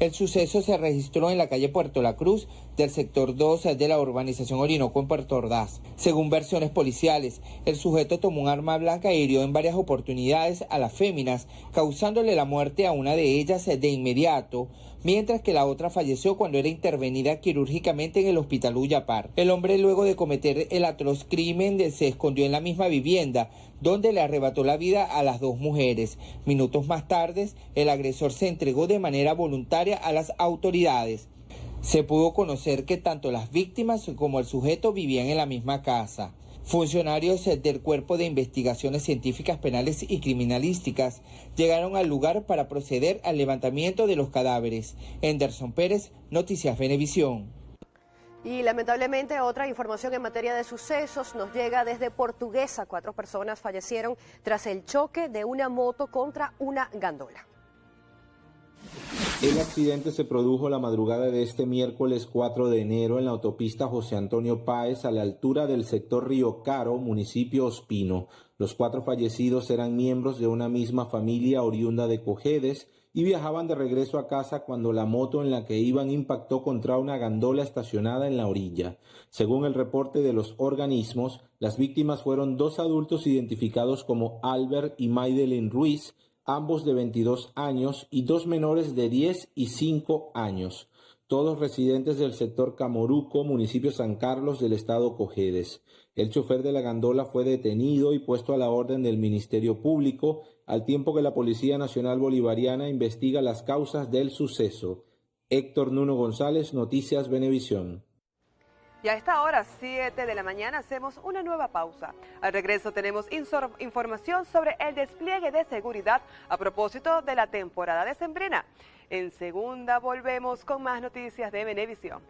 El suceso se registró en la calle Puerto La Cruz del sector 2 de la urbanización Orinoco en Puerto Ordaz. Según versiones policiales, el sujeto tomó un arma blanca e hirió en varias oportunidades a las féminas, causándole la muerte a una de ellas de inmediato, mientras que la otra falleció cuando era intervenida quirúrgicamente en el hospital Uyapar. El hombre, luego de cometer el atroz crimen, se escondió en la misma vivienda, donde le arrebató la vida a las 2 mujeres. Minutos más tarde, el agresor se entregó de manera voluntaria a las autoridades. Se pudo conocer que tanto las víctimas como el sujeto vivían en la misma casa. Funcionarios del Cuerpo de Investigaciones Científicas Penales y Criminalísticas llegaron al lugar para proceder al levantamiento de los cadáveres. Henderson Pérez, Noticias Venevisión. Y lamentablemente otra información en materia de sucesos nos llega desde Portuguesa. 4 personas fallecieron tras el choque de una moto contra una gandola. El accidente se produjo la madrugada de este miércoles 4 de enero en la autopista José Antonio Páez a la altura del sector Río Caro, municipio Ospino. Los 4 fallecidos eran miembros de una misma familia oriunda de Cojedes y viajaban de regreso a casa cuando la moto en la que iban impactó contra una gandola estacionada en la orilla. Según el reporte de los organismos, las víctimas fueron 2 adultos identificados como Albert y Maydelin Ruiz, ambos de 22 años, y 2 menores de 10 y 5 años, todos residentes del sector Camoruco, municipio San Carlos del estado Cojedes. El chofer de la gandola fue detenido y puesto a la orden del Ministerio Público, al tiempo que la Policía Nacional Bolivariana investiga las causas del suceso. Héctor Nuno González, Noticias Venevisión. Y a esta hora, 7 de la mañana, hacemos una nueva pausa. Al regreso tenemos información sobre el despliegue de seguridad a propósito de la temporada decembrina. En segunda volvemos con más noticias de Venevisión.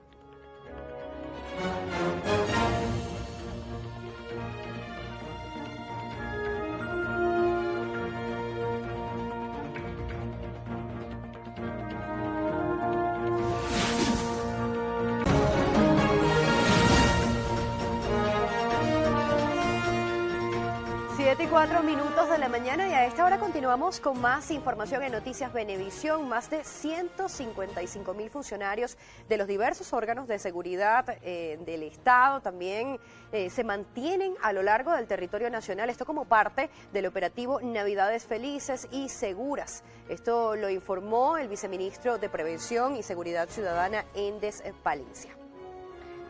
Y 4 minutos de la mañana y a esta hora continuamos con más información en Noticias Venevisión. Más de 155.000 funcionarios de los diversos órganos de seguridad del Estado también se mantienen a lo largo del territorio nacional. Esto como parte del operativo Navidades Felices y Seguras. Esto lo informó el viceministro de Prevención y Seguridad Ciudadana, Endes Palencia.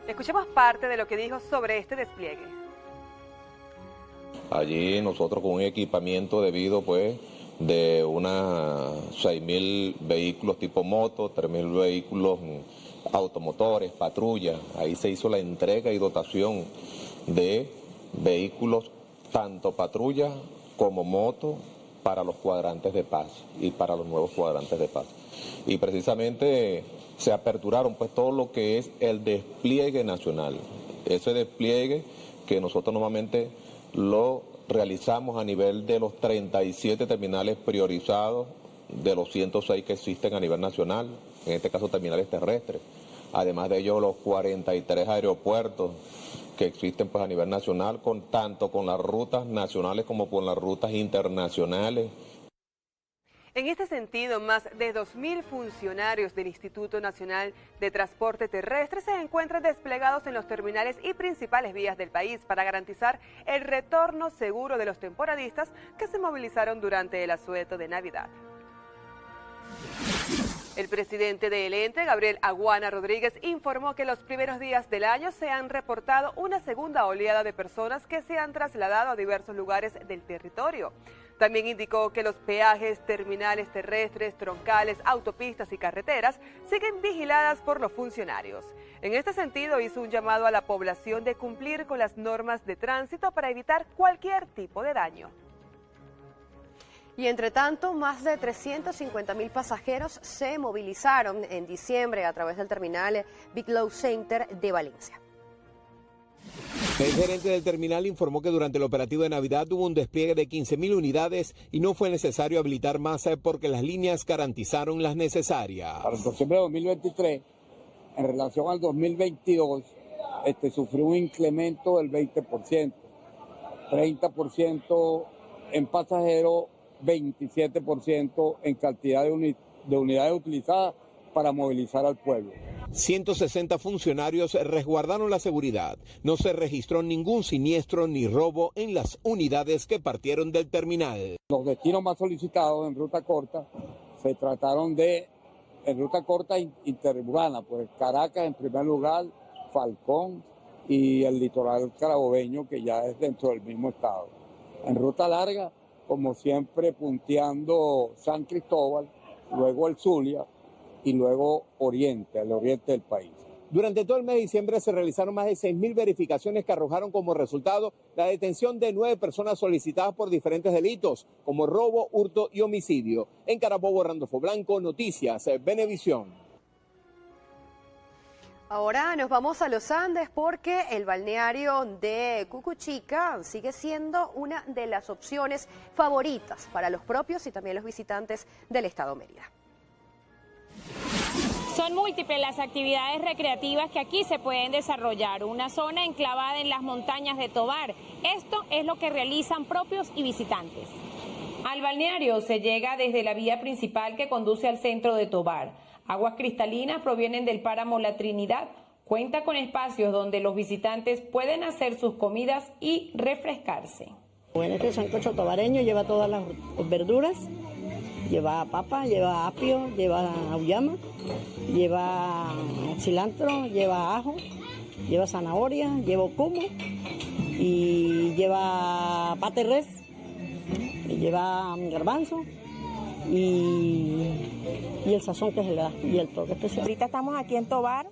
Escuchemos parte de lo que dijo sobre este despliegue. Allí nosotros con un equipamiento debido de unas 6.000 vehículos tipo moto, 3.000 vehículos automotores, patrullas. Ahí se hizo la entrega y dotación de vehículos, tanto patrulla como moto, para los cuadrantes de paz y para los nuevos cuadrantes de paz. Y precisamente se aperturaron todo lo que es el despliegue nacional. Ese despliegue que nosotros normalmente lo realizamos a nivel de los 37 terminales priorizados de los 106 que existen a nivel nacional, en este caso terminales terrestres. Además de ello, los 43 aeropuertos que existen a nivel nacional, tanto con las rutas nacionales como con las rutas internacionales. En este sentido, más de 2.000 funcionarios del Instituto Nacional de Transporte Terrestre se encuentran desplegados en los terminales y principales vías del país para garantizar el retorno seguro de los temporadistas que se movilizaron durante el asueto de Navidad. El presidente del ente, Gabriel Aguana Rodríguez, informó que los primeros días del año se han reportado una segunda oleada de personas que se han trasladado a diversos lugares del territorio. También indicó que los peajes, terminales terrestres, troncales, autopistas y carreteras siguen vigiladas por los funcionarios. En este sentido, hizo un llamado a la población de cumplir con las normas de tránsito para evitar cualquier tipo de daño. Y entre tanto, más de 350.000 pasajeros se movilizaron en diciembre a través del terminal Big Low Center de Valencia. El gerente del terminal informó que durante el operativo de Navidad hubo un despliegue de 15.000 unidades y no fue necesario habilitar más porque las líneas garantizaron las necesarias. Para el diciembre de 2023, en relación al 2022, sufrió un incremento del 20%, 30% en pasajeros, 27% en cantidad de unidades utilizadas para movilizar al pueblo. 160 funcionarios resguardaron la seguridad. No se registró ningún siniestro ni robo en las unidades que partieron del terminal. Los destinos más solicitados en ruta corta se trataron de, en ruta corta interurbana, pues Caracas en primer lugar, Falcón y el litoral carabobeño, que ya es dentro del mismo estado. En ruta larga, como siempre, punteando San Cristóbal, luego el Zulia, y luego oriente, al oriente del país. Durante todo el mes de diciembre se realizaron más de 6.000 verificaciones que arrojaron como resultado la detención de 9 personas solicitadas por diferentes delitos, como robo, hurto y homicidio. En Carabobo, Randolfo Blanco, Noticias Venevisión. Ahora nos vamos a los Andes porque el balneario de Cucuchica sigue siendo una de las opciones favoritas para los propios y también los visitantes del estado Mérida. Son múltiples las actividades recreativas que aquí se pueden desarrollar. Una zona enclavada en las montañas de Tovar. Esto es lo que realizan propios y visitantes. Al balneario se llega desde la vía principal que conduce al centro de Tovar. Aguas cristalinas provienen del páramo La Trinidad. Cuenta con espacios donde los visitantes pueden hacer sus comidas y refrescarse. Bueno, este sancocho tovareño lleva todas las verduras. Lleva papa, lleva apio, lleva auyama, lleva cilantro, lleva ajo, lleva zanahoria, lleva cumo y lleva pate res, y lleva garbanzo y el sazón que se le da y el toque especial. Ahorita estamos aquí en Tovar,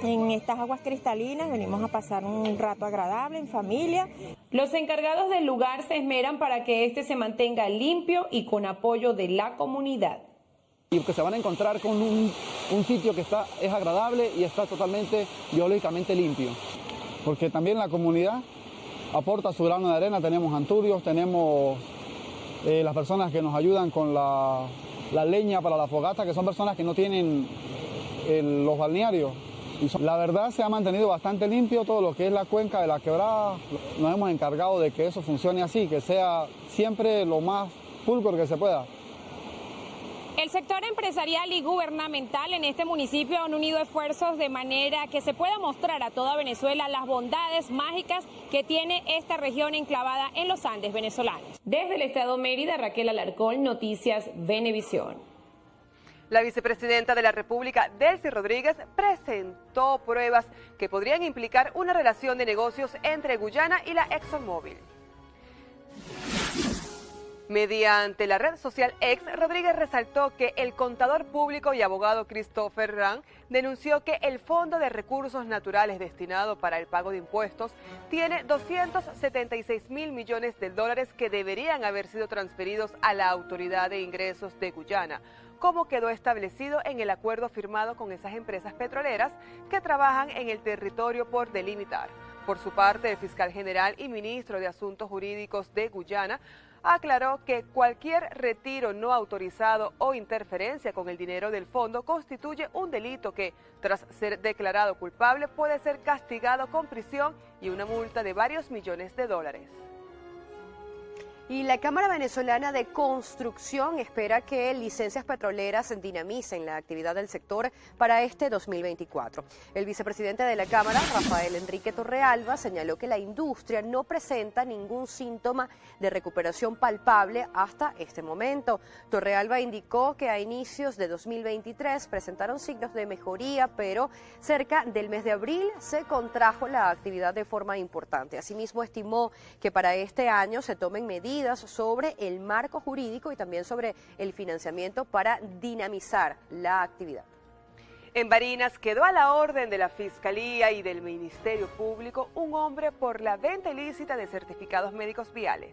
en estas aguas cristalinas, venimos a pasar un rato agradable en familia. Los encargados del lugar se esmeran para que este se mantenga limpio y con apoyo de la comunidad. Y que se van a encontrar con un sitio que es agradable y está totalmente biológicamente limpio. Porque también la comunidad aporta su grano de arena, tenemos anturios, tenemos las personas que nos ayudan con la leña para la fogata, que son personas que no tienen los balnearios. La verdad se ha mantenido bastante limpio todo lo que es la cuenca de la quebrada. Nos hemos encargado de que eso funcione así, que sea siempre lo más pulcro que se pueda. El sector empresarial y gubernamental en este municipio han unido esfuerzos de manera que se pueda mostrar a toda Venezuela las bondades mágicas que tiene esta región enclavada en los Andes venezolanos. Desde el estado Mérida, Raquel Alarcón, Noticias Venevisión. La vicepresidenta de la República, Delcy Rodríguez, presentó pruebas que podrían implicar una relación de negocios entre Guyana y la ExxonMobil. Mediante la red social X, Rodríguez resaltó que el contador público y abogado Christopher Rang denunció que el Fondo de Recursos Naturales destinado para el pago de impuestos tiene 276 mil millones de dólares que deberían haber sido transferidos a la Autoridad de Ingresos de Guyana, como quedó establecido en el acuerdo firmado con esas empresas petroleras que trabajan en el territorio por delimitar. Por su parte, el fiscal general y ministro de Asuntos Jurídicos de Guyana aclaró que cualquier retiro no autorizado o interferencia con el dinero del fondo constituye un delito que, tras ser declarado culpable, puede ser castigado con prisión y una multa de varios millones de dólares. Y la Cámara Venezolana de Construcción espera que licencias petroleras dinamicen la actividad del sector para este 2024. El vicepresidente de la Cámara, Rafael Enrique Torrealba, señaló que la industria no presenta ningún síntoma de recuperación palpable hasta este momento. Torrealba indicó que a inicios de 2023 presentaron signos de mejoría, pero cerca del mes de abril se contrajo la actividad de forma importante. Asimismo, estimó que para este año se tomen medidas sobre el marco jurídico y también sobre el financiamiento para dinamizar la actividad. En Barinas quedó a la orden de la Fiscalía y del Ministerio Público un hombre por la venta ilícita de certificados médicos viales.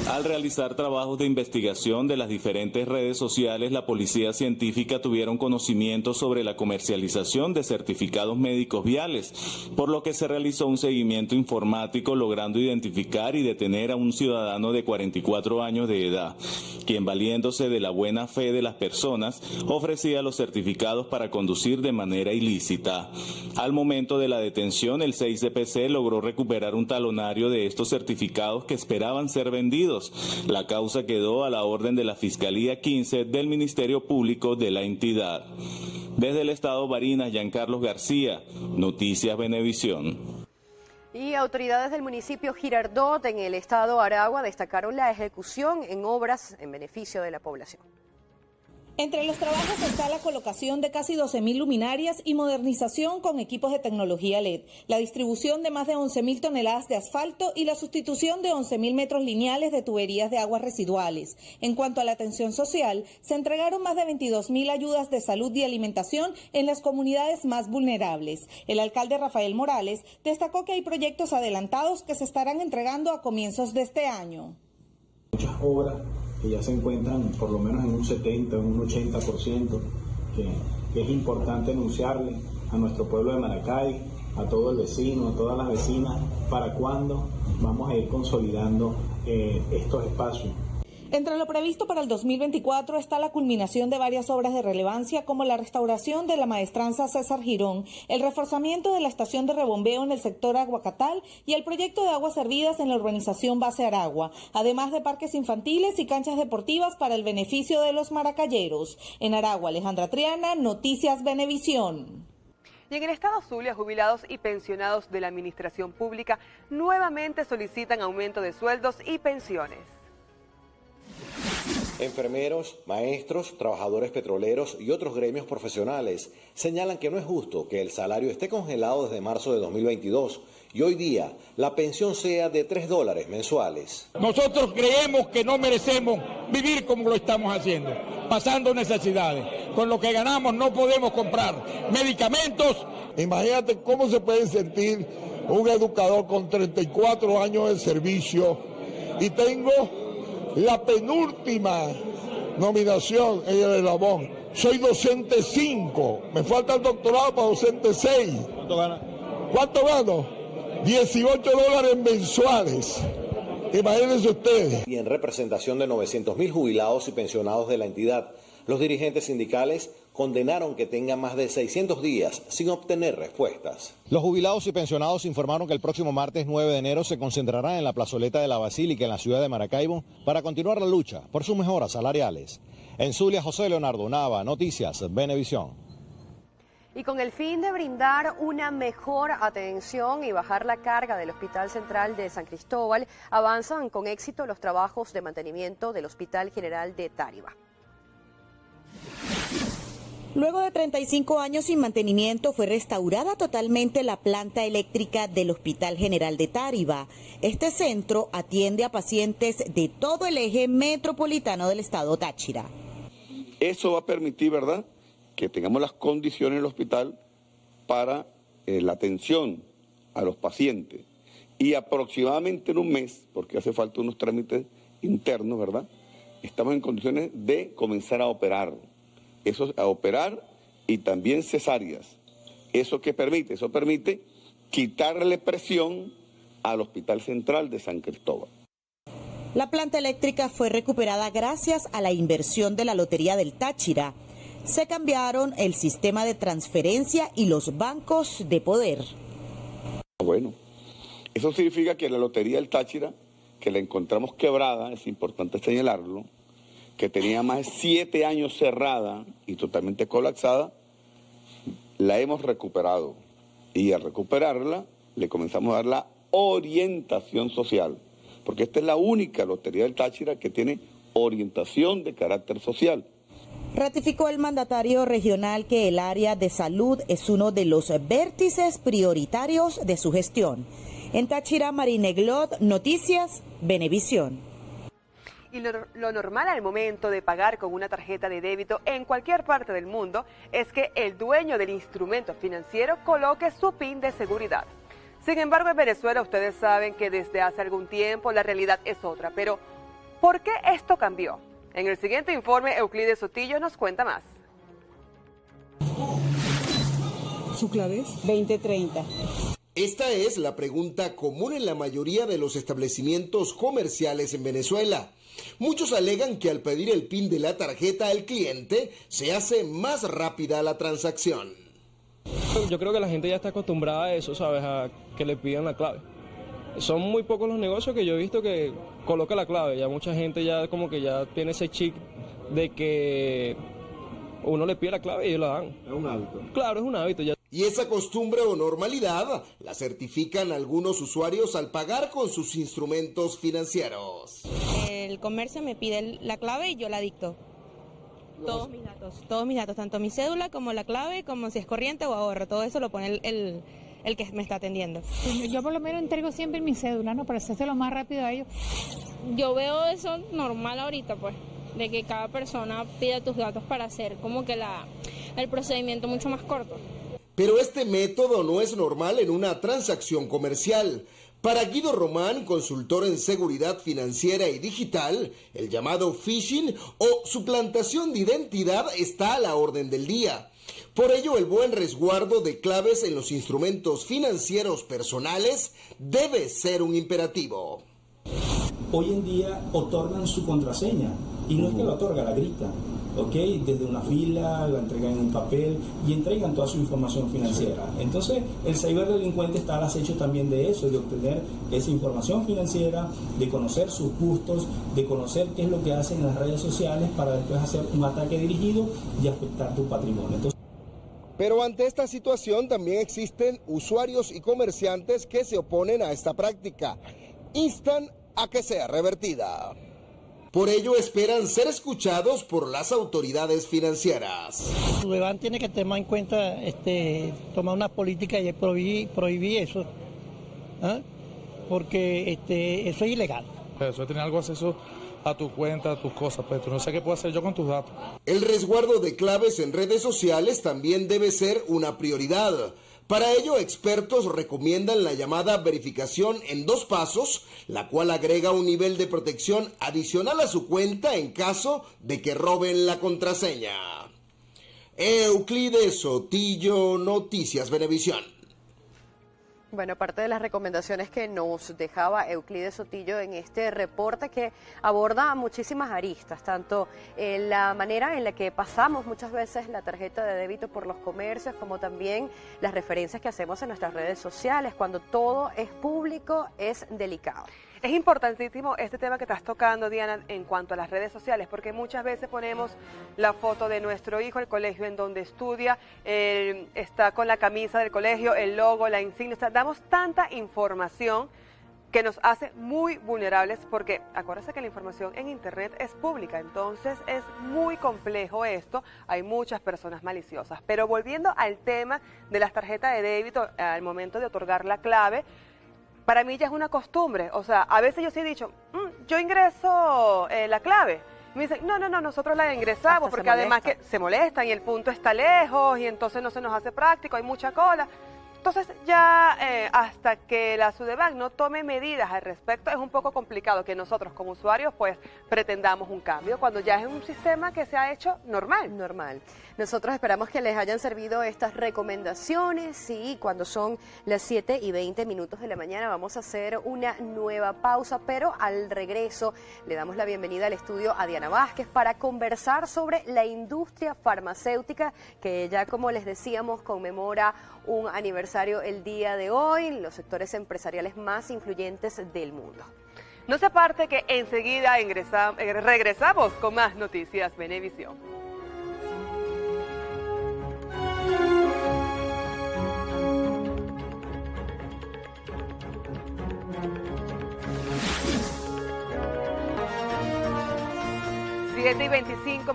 Al realizar trabajos de investigación de las diferentes redes sociales, la policía científica tuvieron conocimiento sobre la comercialización de certificados médicos viales, por lo que se realizó un seguimiento informático logrando identificar y detener a un ciudadano de 44 años de edad, quien valiéndose de la buena fe de las personas ofrecía los certificados para conducir de manera ilícita. Al momento de la detención, el 6CPC logró recuperar un talonario de estos certificados que esperaban ser vendidos. La causa quedó a la orden de la Fiscalía 15 del Ministerio Público de la entidad. Desde el estado Barinas, Giancarlos García, Noticias Venevisión. Y autoridades del municipio Girardot en el estado Aragua destacaron la ejecución en obras en beneficio de la población. Entre los trabajos está la colocación de casi 12.000 luminarias y modernización con equipos de tecnología LED, la distribución de más de 11.000 toneladas de asfalto y la sustitución de 11.000 metros lineales de tuberías de aguas residuales. En cuanto a la atención social, se entregaron más de 22.000 ayudas de salud y alimentación en las comunidades más vulnerables. El alcalde Rafael Morales destacó que hay proyectos adelantados que se estarán entregando a comienzos de este año. Muchas obras que ya se encuentran por lo menos en un 70, un 80%, que es importante anunciarle a nuestro pueblo de Maracay, a todo el vecino, a todas las vecinas, para cuándo vamos a ir consolidando estos espacios. Entre lo previsto para el 2024 está la culminación de varias obras de relevancia como la restauración de la maestranza César Girón, el reforzamiento de la estación de rebombeo en el sector Aguacatal y el proyecto de aguas servidas en la urbanización Base Aragua, además de parques infantiles y canchas deportivas para el beneficio de los maracayeros. En Aragua, Alejandra Triana, Noticias Venevisión. Y en el estado Zulia, jubilados y pensionados de la administración pública nuevamente solicitan aumento de sueldos y pensiones. Enfermeros, maestros, trabajadores petroleros y otros gremios profesionales señalan que no es justo que el salario esté congelado desde marzo de 2022 y hoy día la pensión sea de $3 mensuales. Nosotros creemos que no merecemos vivir como lo estamos haciendo, pasando necesidades. Con lo que ganamos no podemos comprar medicamentos. Imagínate cómo se puede sentir un educador con 34 años de servicio y tengo la penúltima nominación en el eslabón. Soy docente 5, me falta el doctorado para docente 6. ¿Cuánto gana? ¿Cuánto gano? $18 mensuales. Imagínense ustedes. Y en representación de 900.000 jubilados y pensionados de la entidad, los dirigentes sindicales condenaron que tengan más de 600 días sin obtener respuestas. Los jubilados y pensionados informaron que el próximo martes 9 de enero se concentrarán en la plazoleta de la Basílica en la ciudad de Maracaibo para continuar la lucha por sus mejoras salariales. En Zulia, José Leonardo Nava, Noticias Venevisión. Y con el fin de brindar una mejor atención y bajar la carga del Hospital Central de San Cristóbal, avanzan con éxito los trabajos de mantenimiento del Hospital General de Táriba. Luego de 35 años sin mantenimiento, fue restaurada totalmente la planta eléctrica del Hospital General de Táriba. Este centro atiende a pacientes de todo el eje metropolitano del estado Táchira. Eso va a permitir, ¿verdad?, que tengamos las condiciones en el hospital para la atención a los pacientes. Y aproximadamente en un mes, porque hace falta unos trámites internos, ¿verdad?, estamos en condiciones de comenzar a operar. Eso a operar y también cesáreas. ¿Eso qué permite? Eso permite quitarle presión al Hospital Central de San Cristóbal. La planta eléctrica fue recuperada gracias a la inversión de la Lotería del Táchira. Se cambiaron el sistema de transferencia y los bancos de poder. Bueno, eso significa que la Lotería del Táchira, que la encontramos quebrada, es importante señalarlo, que tenía más de 7 años cerrada y totalmente colapsada, la hemos recuperado. Y al recuperarla, le comenzamos a dar la orientación social, porque esta es la única Lotería del Táchira que tiene orientación de carácter social. Ratificó el mandatario regional que el área de salud es uno de los vértices prioritarios de su gestión. En Táchira, Marine Glot, Noticias Venevisión. Y lo normal al momento de pagar con una tarjeta de débito en cualquier parte del mundo es que el dueño del instrumento financiero coloque su PIN de seguridad. Sin embargo, en Venezuela ustedes saben que desde hace algún tiempo la realidad es otra. Pero, ¿por qué esto cambió? En el siguiente informe, Euclides Sotillo nos cuenta más. ¿Su clave es? 2030. Esta es la pregunta común en la mayoría de los establecimientos comerciales en Venezuela. Muchos alegan que al pedir el PIN de la tarjeta al cliente se hace más rápida la transacción. Yo creo que la gente ya está acostumbrada a eso, ¿sabes? A que le pidan la clave. Son muy pocos los negocios que yo he visto que coloca la clave. Ya mucha gente ya como que ya tiene ese chip de que uno le pide la clave y ellos la dan. Es un hábito. Claro, es un hábito ya. Y esa costumbre o normalidad la certifican algunos usuarios al pagar con sus instrumentos financieros. El comercio me pide la clave y yo la dicto. Todos mis datos, tanto mi cédula como la clave, como si es corriente o ahorro, todo eso lo pone el que me está atendiendo. Yo por lo menos entrego siempre mi cédula, ¿no? Para hacérselo más rápido a ellos. Yo veo eso normal ahorita, pues, de que cada persona pida tus datos para hacer como que el procedimiento mucho más corto. Pero este método no es normal en una transacción comercial. Para Guido Román, consultor en seguridad financiera y digital, el llamado phishing o suplantación de identidad está a la orden del día. Por ello, el buen resguardo de claves en los instrumentos financieros personales debe ser un imperativo. Hoy en día otorgan su contraseña y no es que la otorga, la grita. Desde una fila, la entregan en un papel y entregan toda su información financiera. Entonces, el ciberdelincuente está al acecho también de eso, de obtener esa información financiera, de conocer sus gustos, de conocer qué es lo que hacen en las redes sociales para después hacer un ataque dirigido y afectar tu patrimonio. Pero ante esta situación también existen usuarios y comerciantes que se oponen a esta práctica. Instan a que sea revertida. Por ello esperan ser escuchados por las autoridades financieras. Sudeban tiene que tomar en cuenta, tomar una política y prohibir eso, porque eso es ilegal. Eso es tener algo acceso a tu cuenta, a tus cosas, pero no sé qué puedo hacer yo con tus datos. El resguardo de claves en redes sociales también debe ser una prioridad. Para ello, expertos recomiendan la llamada verificación en 2 pasos, la cual agrega un nivel de protección adicional a su cuenta en caso de que roben la contraseña. Euclides Sotillo, Noticias Venevisión. Bueno, parte de las recomendaciones que nos dejaba Euclides Sotillo en este reporte que aborda muchísimas aristas, tanto la manera en la que pasamos muchas veces la tarjeta de débito por los comercios, como también las referencias que hacemos en nuestras redes sociales. Cuando todo es público, es delicado. Es importantísimo este tema que estás tocando, Diana, en cuanto a las redes sociales, porque muchas veces ponemos la foto de nuestro hijo, el colegio en donde estudia, está con la camisa del colegio, el logo, la insignia, o sea, damos tanta información que nos hace muy vulnerables, porque acuérdense que la información en internet es pública, entonces es muy complejo esto, hay muchas personas maliciosas. Pero volviendo al tema de las tarjetas de débito, al momento de otorgar la clave, para mí ya es una costumbre, o sea, a veces yo sí he dicho, yo ingreso la clave. Y me dicen, no, nosotros la ingresamos porque además que se molestan y el punto está lejos y entonces no se nos hace práctico, hay mucha cola. Entonces ya hasta que la Sudebank no tome medidas al respecto es un poco complicado que nosotros como usuarios pues pretendamos un cambio cuando ya es un sistema que se ha hecho normal. Nosotros esperamos que les hayan servido estas recomendaciones y cuando son las 7:20 de la mañana vamos a hacer una nueva pausa, pero al regreso le damos la bienvenida al estudio a Diana Vázquez para conversar sobre la industria farmacéutica que ya, como les decíamos, conmemora un aniversario el día de hoy, los sectores empresariales más influyentes del mundo. No se aparte que enseguida regresamos con más Noticias Venevisión. Siete y 25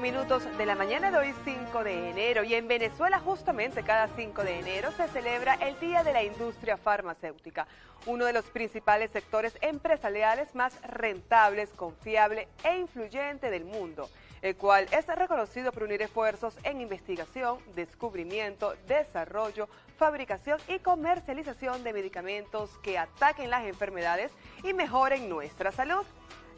de la mañana de hoy, 5 de enero. Y en Venezuela, justamente cada 5 de enero, se celebra el Día de la Industria Farmacéutica, uno de los principales sectores empresariales más rentables, confiable e influyente del mundo, el cual es reconocido por unir esfuerzos en investigación, descubrimiento, desarrollo, fabricación y comercialización de medicamentos que ataquen las enfermedades y mejoren nuestra salud.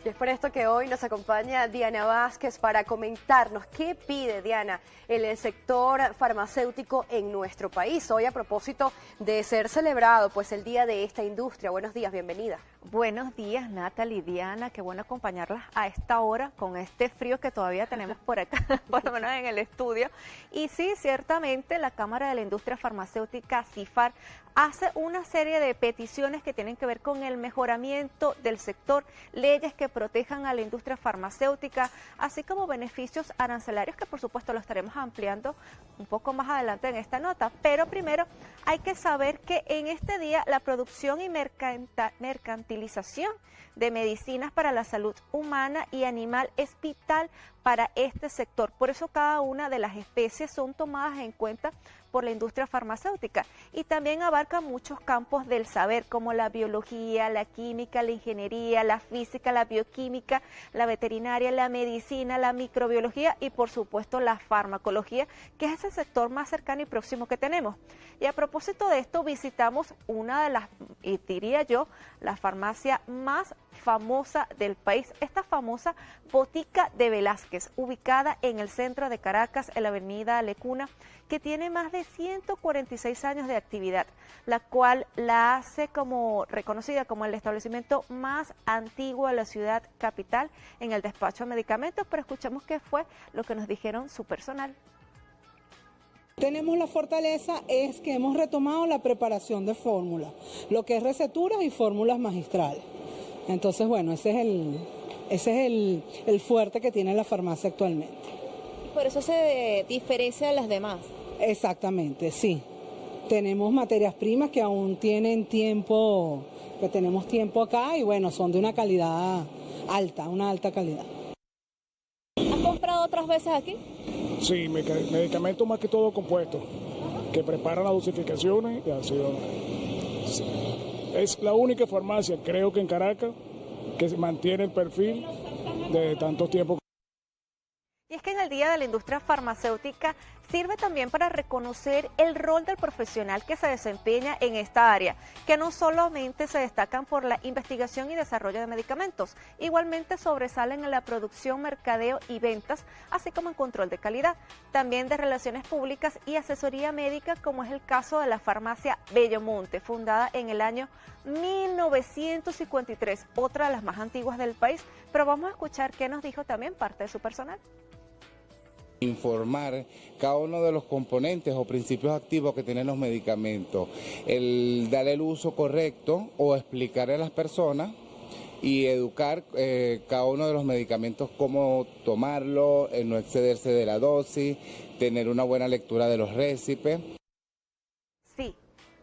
Y es por esto que hoy nos acompaña Diana Vázquez para comentarnos qué pide, Diana, el sector farmacéutico en nuestro país. Hoy, a propósito de ser celebrado pues el Día de esta industria. Buenos días, bienvenida. Buenos días, Natalie y Diana. Qué bueno acompañarlas a esta hora con este frío que todavía tenemos por acá, por lo menos en el estudio. Y sí, ciertamente la Cámara de la Industria Farmacéutica, CIFAR, hace una serie de peticiones que tienen que ver con el mejoramiento del sector, leyes que protejan a la industria farmacéutica, así como beneficios arancelarios que por supuesto lo estaremos ampliando un poco más adelante en esta nota. Pero primero hay que saber que en este día la producción y mercantilización de medicinas para la salud humana y animal es vital para este sector. Por eso cada una de las especies son tomadas en cuenta por la industria farmacéutica y también abarca muchos campos del saber como la biología, la química, la ingeniería, la física, la bioquímica, la veterinaria, la medicina, la microbiología y por supuesto la farmacología, que es ese sector más cercano y próximo que tenemos. Y a propósito de esto visitamos una de las, y diría yo, la farmacia más famosa del país, esta famosa Botica de Velázquez, ubicada en el centro de Caracas, en la avenida Lecuna, que tiene más de 146 años de actividad, la cual la hace como reconocida como el establecimiento más antiguo de la ciudad capital en el despacho de medicamentos, pero escuchamos qué fue lo que nos dijeron su personal. Tenemos la fortaleza es que hemos retomado la preparación de fórmulas, lo que es receturas y fórmulas magistrales. Entonces, bueno, ese es el fuerte que tiene la farmacia actualmente. Por eso se diferencia de las demás. Exactamente, sí. Tenemos materias primas que aún tienen tiempo, que tenemos tiempo acá y bueno, son de una calidad alta, una alta calidad. ¿Has comprado otras veces aquí? Sí, medicamentos más que todo compuestos, que preparan las dosificaciones y así. Sí. Es la única farmacia, creo que en Caracas, que mantiene el perfil de tanto tiempo. Y es que en el Día de la Industria Farmacéutica sirve también para reconocer el rol del profesional que se desempeña en esta área, que no solamente se destacan por la investigación y desarrollo de medicamentos, igualmente sobresalen en la producción, mercadeo y ventas, así como en control de calidad, también de relaciones públicas y asesoría médica, como es el caso de la farmacia Bellomonte, fundada en el año 1953, otra de las más antiguas del país, pero vamos a escuchar qué nos dijo también parte de su personal. Informar cada uno de los componentes o principios activos que tienen los medicamentos, el darle el uso correcto o explicarle a las personas y educar cada uno de los medicamentos, cómo tomarlo, no excederse de la dosis, tener una buena lectura de los récipes. Sí,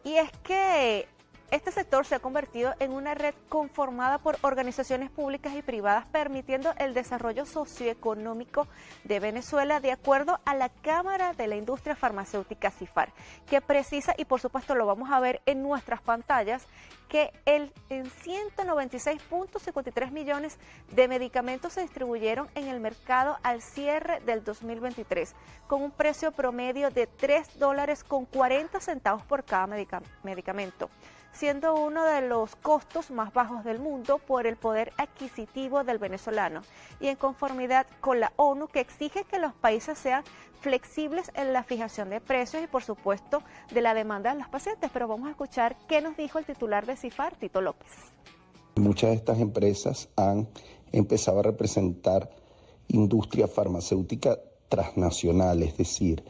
y es que este sector se ha convertido en una red conformada por organizaciones públicas y privadas, permitiendo el desarrollo socioeconómico de Venezuela, de acuerdo a la Cámara de la Industria Farmacéutica CIFAR, que precisa, y por supuesto lo vamos a ver en nuestras pantallas, que en 196.53 millones de medicamentos se distribuyeron en el mercado al cierre del 2023, con un precio promedio de $3.40 por cada medicamento, siendo uno de los costos más bajos del mundo por el poder adquisitivo del venezolano y en conformidad con la ONU, que exige que los países sean flexibles en la fijación de precios y por supuesto de la demanda de los pacientes. Pero vamos a escuchar qué nos dijo el titular de CIFAR, Tito López. Muchas de estas empresas han empezado a representar industria farmacéutica transnacional, es decir,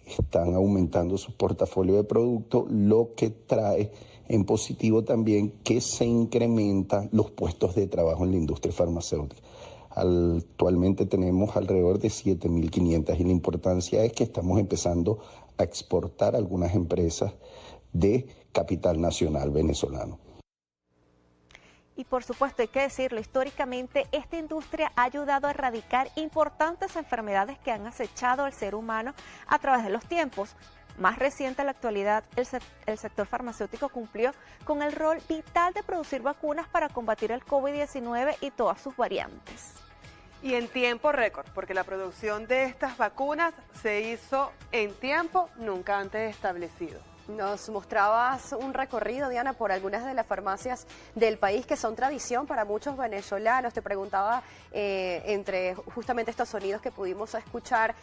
están aumentando su portafolio de productos, lo que trae en positivo también que se incrementan los puestos de trabajo en la industria farmacéutica. Actualmente tenemos alrededor de 7.500 y la importancia es que estamos empezando a exportar algunas empresas de capital nacional venezolano. Y por supuesto, hay que decirlo, históricamente esta industria ha ayudado a erradicar importantes enfermedades que han acechado al ser humano a través de los tiempos. Más reciente en la actualidad, el sector farmacéutico cumplió con el rol vital de producir vacunas para combatir el COVID-19 y todas sus variantes. Y en tiempo récord, porque la producción de estas vacunas se hizo en tiempo nunca antes establecido. Nos mostrabas un recorrido, Diana, por algunas de las farmacias del país que son tradición para muchos venezolanos. Te preguntaba, entre justamente estos sonidos que pudimos escuchar,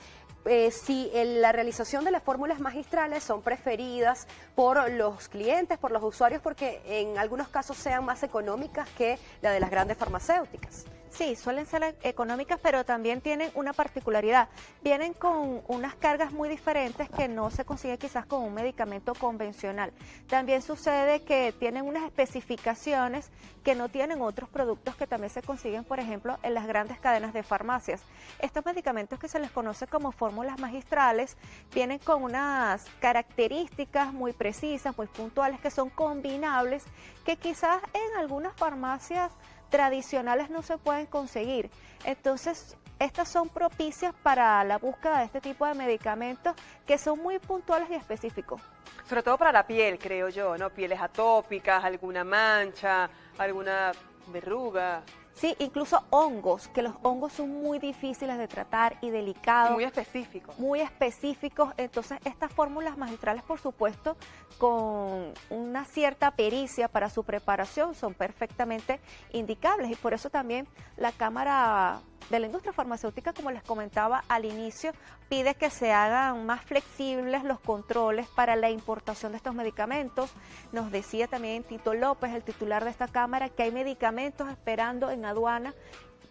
si la realización de las fórmulas magistrales son preferidas por los clientes, por los usuarios, porque en algunos casos sean más económicas que la de las grandes farmacéuticas. Sí, suelen ser económicas, pero también tienen una particularidad. Vienen con unas cargas muy diferentes que no se consigue quizás con un medicamento convencional. También sucede que tienen unas especificaciones que no tienen otros productos que también se consiguen, por ejemplo, en las grandes cadenas de farmacias. Estos medicamentos que se les conoce como fórmulas magistrales vienen con unas características muy precisas, muy puntuales, que son combinables, que quizás en algunas farmacias tradicionales no se pueden conseguir. Entonces, estas son propicias para la búsqueda de este tipo de medicamentos que son muy puntuales y específicos. Sobre todo para la piel, creo yo, ¿no? Pieles atópicas, alguna mancha, alguna verruga. Sí, incluso hongos, que los hongos son muy difíciles de tratar y delicados. Muy específicos. Muy específicos. Entonces, estas fórmulas magistrales, por supuesto, con una cierta pericia para su preparación, son perfectamente indicables. Y por eso también la Cámara de la Industria Farmacéutica, como les comentaba al inicio, pide que se hagan más flexibles los controles para la importación de estos medicamentos. Nos decía también Tito López, el titular de esta Cámara, que hay medicamentos esperando en aduana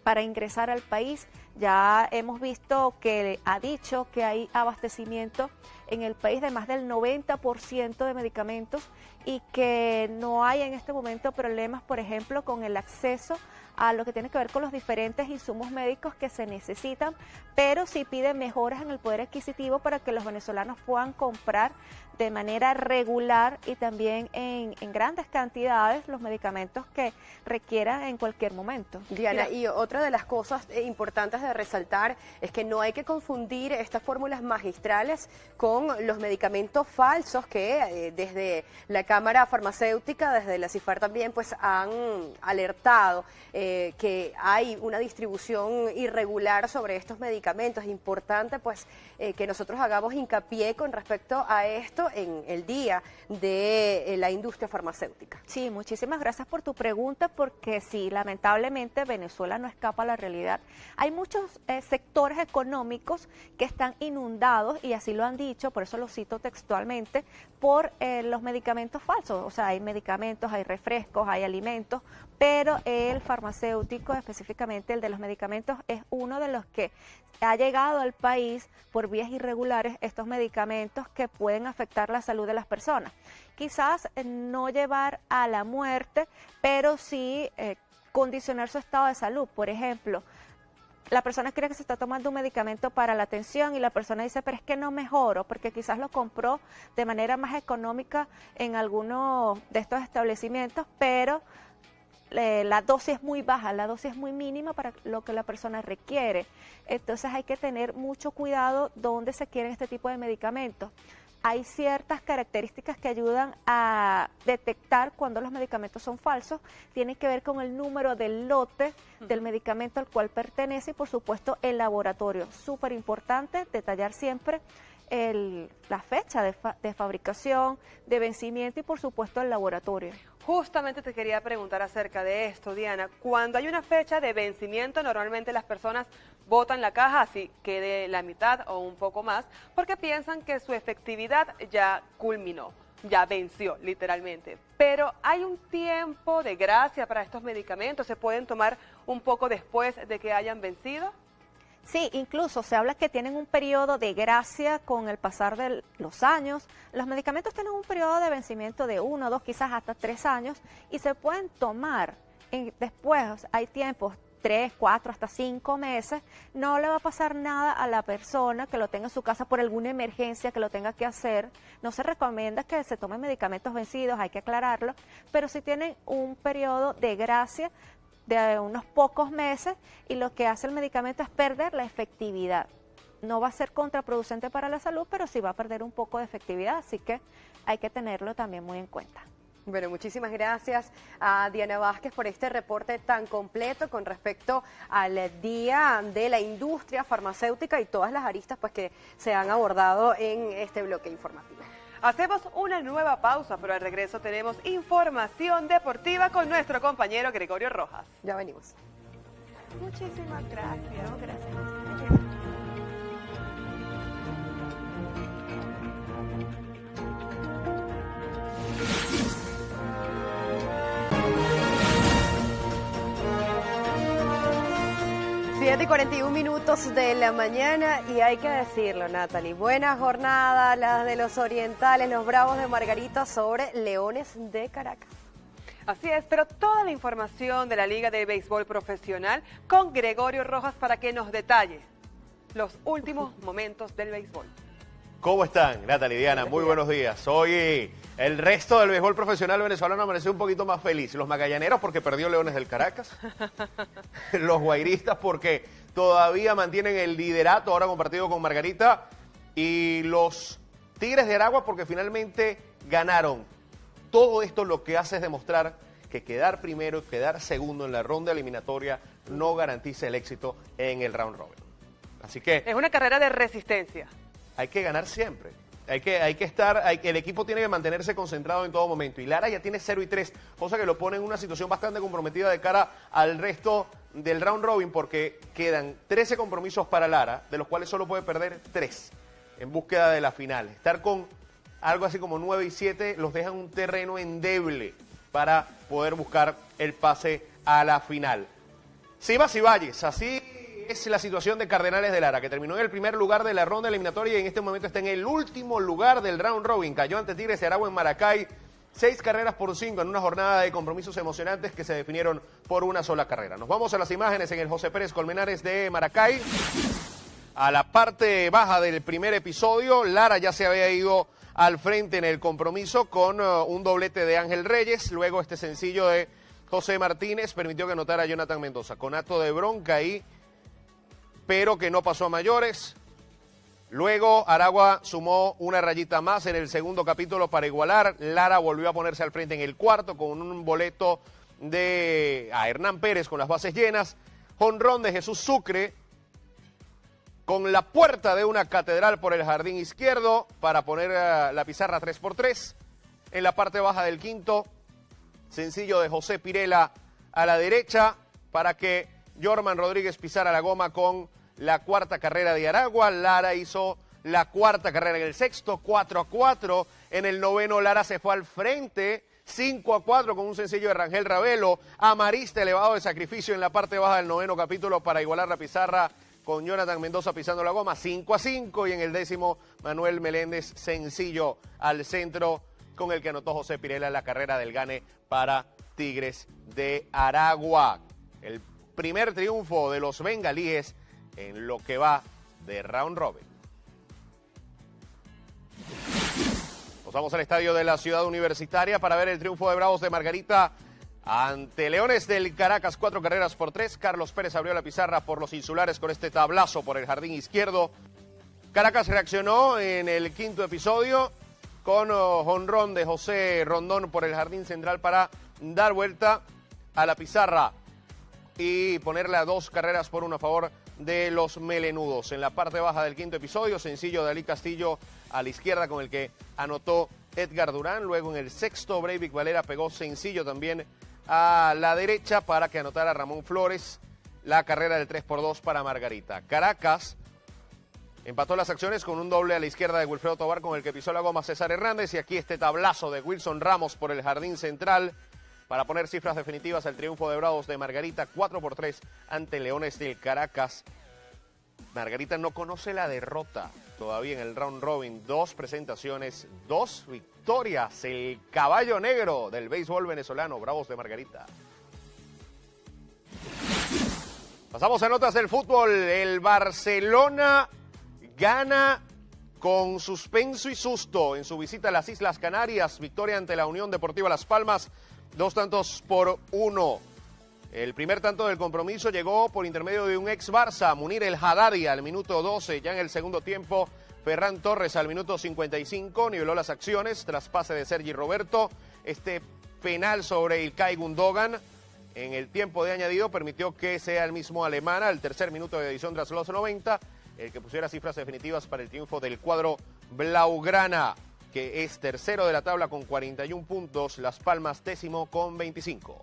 para ingresar al país. Ya hemos visto que ha dicho que hay abastecimiento en el país de más del 90% de medicamentos y que no hay en este momento problemas, por ejemplo, con el acceso a lo que tiene que ver con los diferentes insumos médicos que se necesitan, pero sí pide mejoras en el poder adquisitivo para que los venezolanos puedan comprar de manera regular y también en grandes cantidades los medicamentos que requieran en cualquier momento. Diana, y otra de las cosas importantes de resaltar es que no hay que confundir estas fórmulas magistrales con los medicamentos falsos que desde la Cámara Farmacéutica, desde la CIFAR también, pues han alertado que hay una distribución irregular sobre estos medicamentos. Es importante pues que nosotros hagamos hincapié con respecto a esto en el Día de la Industria Farmacéutica. Sí, muchísimas gracias por tu pregunta, porque sí, lamentablemente Venezuela no escapa a la realidad. Hay muchos sectores económicos que están inundados, y así lo han dicho, por eso lo cito textualmente, por los medicamentos falsos. O sea, hay medicamentos, hay refrescos, hay alimentos, pero el farmacéutico, específicamente el de los medicamentos, es uno de los que ha llegado al país por vías irregulares estos medicamentos que pueden afectar la salud de las personas. Quizás no llevar a la muerte, pero sí condicionar su estado de salud. Por ejemplo, la persona cree que se está tomando un medicamento para la tensión y la persona dice, pero es que no mejoro, porque quizás lo compró de manera más económica en alguno de estos establecimientos, pero la dosis es muy baja, la dosis es muy mínima para lo que la persona requiere. Entonces hay que tener mucho cuidado dónde se quieren este tipo de medicamentos. Hay ciertas características que ayudan a detectar cuando los medicamentos son falsos. Tiene que ver con el número del lote del medicamento al cual pertenece y, por supuesto, el laboratorio. Súper importante detallar siempre la fecha de fabricación, de vencimiento y, por supuesto, el laboratorio. Justamente te quería preguntar acerca de esto, Diana. Cuando hay una fecha de vencimiento, normalmente las personas botan la caja, así quede la mitad o un poco más, porque piensan que su efectividad ya culminó, ya venció literalmente. Pero hay un tiempo de gracia para estos medicamentos, ¿se pueden tomar un poco después de que hayan vencido? Sí, incluso se habla que tienen un periodo de gracia con el pasar de los años. Los medicamentos tienen un periodo de vencimiento de 1, 2, quizás hasta 3 años y se pueden tomar después. Hay tiempos 3, 4, hasta 5 meses. No le va a pasar nada a la persona que lo tenga en su casa por alguna emergencia que lo tenga que hacer. No se recomienda que se tomen medicamentos vencidos, hay que aclararlo, pero si tienen un periodo de gracia de unos pocos meses y lo que hace el medicamento es perder la efectividad. No va a ser contraproducente para la salud, pero sí va a perder un poco de efectividad, así que hay que tenerlo también muy en cuenta. Bueno, muchísimas gracias a Diana Vázquez por este reporte tan completo con respecto al Día de la Industria Farmacéutica y todas las aristas pues que se han abordado en este bloque informativo. Hacemos una nueva pausa, pero al regreso tenemos información deportiva con nuestro compañero Gregorio Rojas. Ya venimos. Muchísimas gracias. Gracias. 7:41 minutos de la mañana y hay que decirlo, Natalie, buena jornada la de los orientales, los Bravos de Margarita sobre Leones de Caracas. Así es, pero toda la información de la Liga de Béisbol Profesional con Gregorio Rojas para que nos detalle los últimos momentos del béisbol. ¿Cómo están, Natalie, Diana? Muy buenos días. Hoy el resto del béisbol profesional venezolano amaneció un poquito más feliz. Los magallaneros porque perdió Leones del Caracas. Los guairistas porque todavía mantienen el liderato ahora compartido con Margarita. Y los Tigres de Aragua porque finalmente ganaron. Todo esto lo que hace es demostrar que quedar primero y quedar segundo en la ronda eliminatoria no garantiza el éxito en el round robin. Así que es una carrera de resistencia. Hay que ganar siempre. Hay que estar, el equipo tiene que mantenerse concentrado en todo momento. Y Lara ya tiene 0-3, cosa que lo pone en una situación bastante comprometida de cara al resto del round robin, porque quedan 13 compromisos para Lara, de los cuales solo puede perder 3 en búsqueda de la final. Estar con algo así como 9-7 los deja en un terreno endeble para poder buscar el pase a la final. Cimas y Valles, así es la situación de Cardenales de Lara, que terminó en el primer lugar de la ronda eliminatoria y en este momento está en el último lugar del round robin. Cayó ante Tigres de Aragua en Maracay, 6-5 en una jornada de compromisos emocionantes que se definieron por una sola carrera. Nos vamos a las imágenes en el José Pérez Colmenares de Maracay. A la parte baja del primer episodio, Lara ya se había ido al frente en el compromiso con un doblete de Ángel Reyes. Luego este sencillo de José Martínez permitió que anotara a Jonathan Mendoza. Con acto de bronca ahí, pero que no pasó a mayores. Luego Aragua sumó una rayita más en el segundo capítulo para igualar. Lara volvió a ponerse al frente en el cuarto con un boleto de Hernán Pérez con las bases llenas. Jonrón de Jesús Sucre con la puerta de una catedral por el jardín izquierdo para poner la pizarra 3-3. En la parte baja del quinto, sencillo de José Pirela a la derecha para que Jorman Rodríguez pisara la goma con la cuarta carrera de Aragua. Lara hizo la cuarta carrera en el sexto, 4-4. En el noveno, Lara se fue al frente, 5-4 con un sencillo de Rangel Ravelo. Amarista elevado de sacrificio en la parte baja del noveno capítulo para igualar la pizarra con Jonathan Mendoza pisando la goma, 5-5. Y en el décimo, Manuel Meléndez, sencillo al centro con el que anotó José Pirela la carrera del gane para Tigres de Aragua. El primer triunfo de los bengalíes en lo que va de round robin. Nos vamos al estadio de la Ciudad Universitaria para ver el triunfo de Bravos de Margarita ante Leones del Caracas, 4-3. Carlos Pérez abrió la pizarra por los insulares con este tablazo por el jardín izquierdo. Caracas reaccionó en el quinto episodio con jonrón de José Rondón por el jardín central para dar vuelta a la pizarra y ponerle a 2 carreras por 1 a favor de los melenudos. En la parte baja del quinto episodio, sencillo de Ali Castillo a la izquierda con el que anotó Edgar Durán. Luego en el sexto, Breivik Valera pegó sencillo también a la derecha para que anotara Ramón Flores la carrera del 3-2 para Margarita. Caracas empató las acciones con un doble a la izquierda de Wilfredo Tobar con el que pisó la goma César Hernández. Y aquí este tablazo de Wilson Ramos por el jardín central para poner cifras definitivas al triunfo de Bravos de Margarita, 4-3 ante Leones del Caracas. Margarita no conoce la derrota todavía en el round robin. 2 presentaciones, 2 victorias. El caballo negro del béisbol venezolano, Bravos de Margarita. Pasamos a notas del fútbol. El Barcelona gana con suspenso y susto en su visita a las Islas Canarias. Victoria ante la Unión Deportiva Las Palmas, 2-1. El primer tanto del compromiso llegó por intermedio de un ex Barça, Munir El Haddadi, al minuto 12. Ya en el segundo tiempo, Ferran Torres al minuto 55 niveló las acciones tras pase de Sergi Roberto. Este penal sobre Ilkay Gundogan en el tiempo de añadido permitió que sea el mismo alemán al tercer minuto de edición tras los 90 el que pusiera cifras definitivas para el triunfo del cuadro blaugrana, que es tercero de la tabla con 41 puntos, Las Palmas décimo con 25.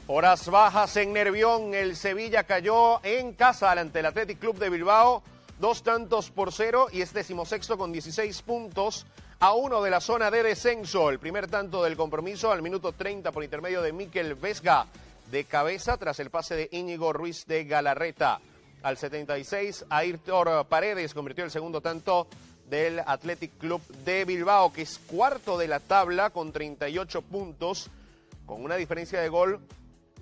Horas bajas en Nervión, el Sevilla cayó en casa ante el Athletic Club de Bilbao, 2-0 y es 16º con 16 puntos, a 1 de la zona de descenso. El primer tanto del compromiso al minuto 30 por intermedio de Mikel Vesga de cabeza tras el pase de Íñigo Ruiz de Galarreta. Al 76, Airtor Paredes convirtió el segundo tanto del Athletic Club de Bilbao, que es cuarto de la tabla con 38 puntos, con una diferencia de gol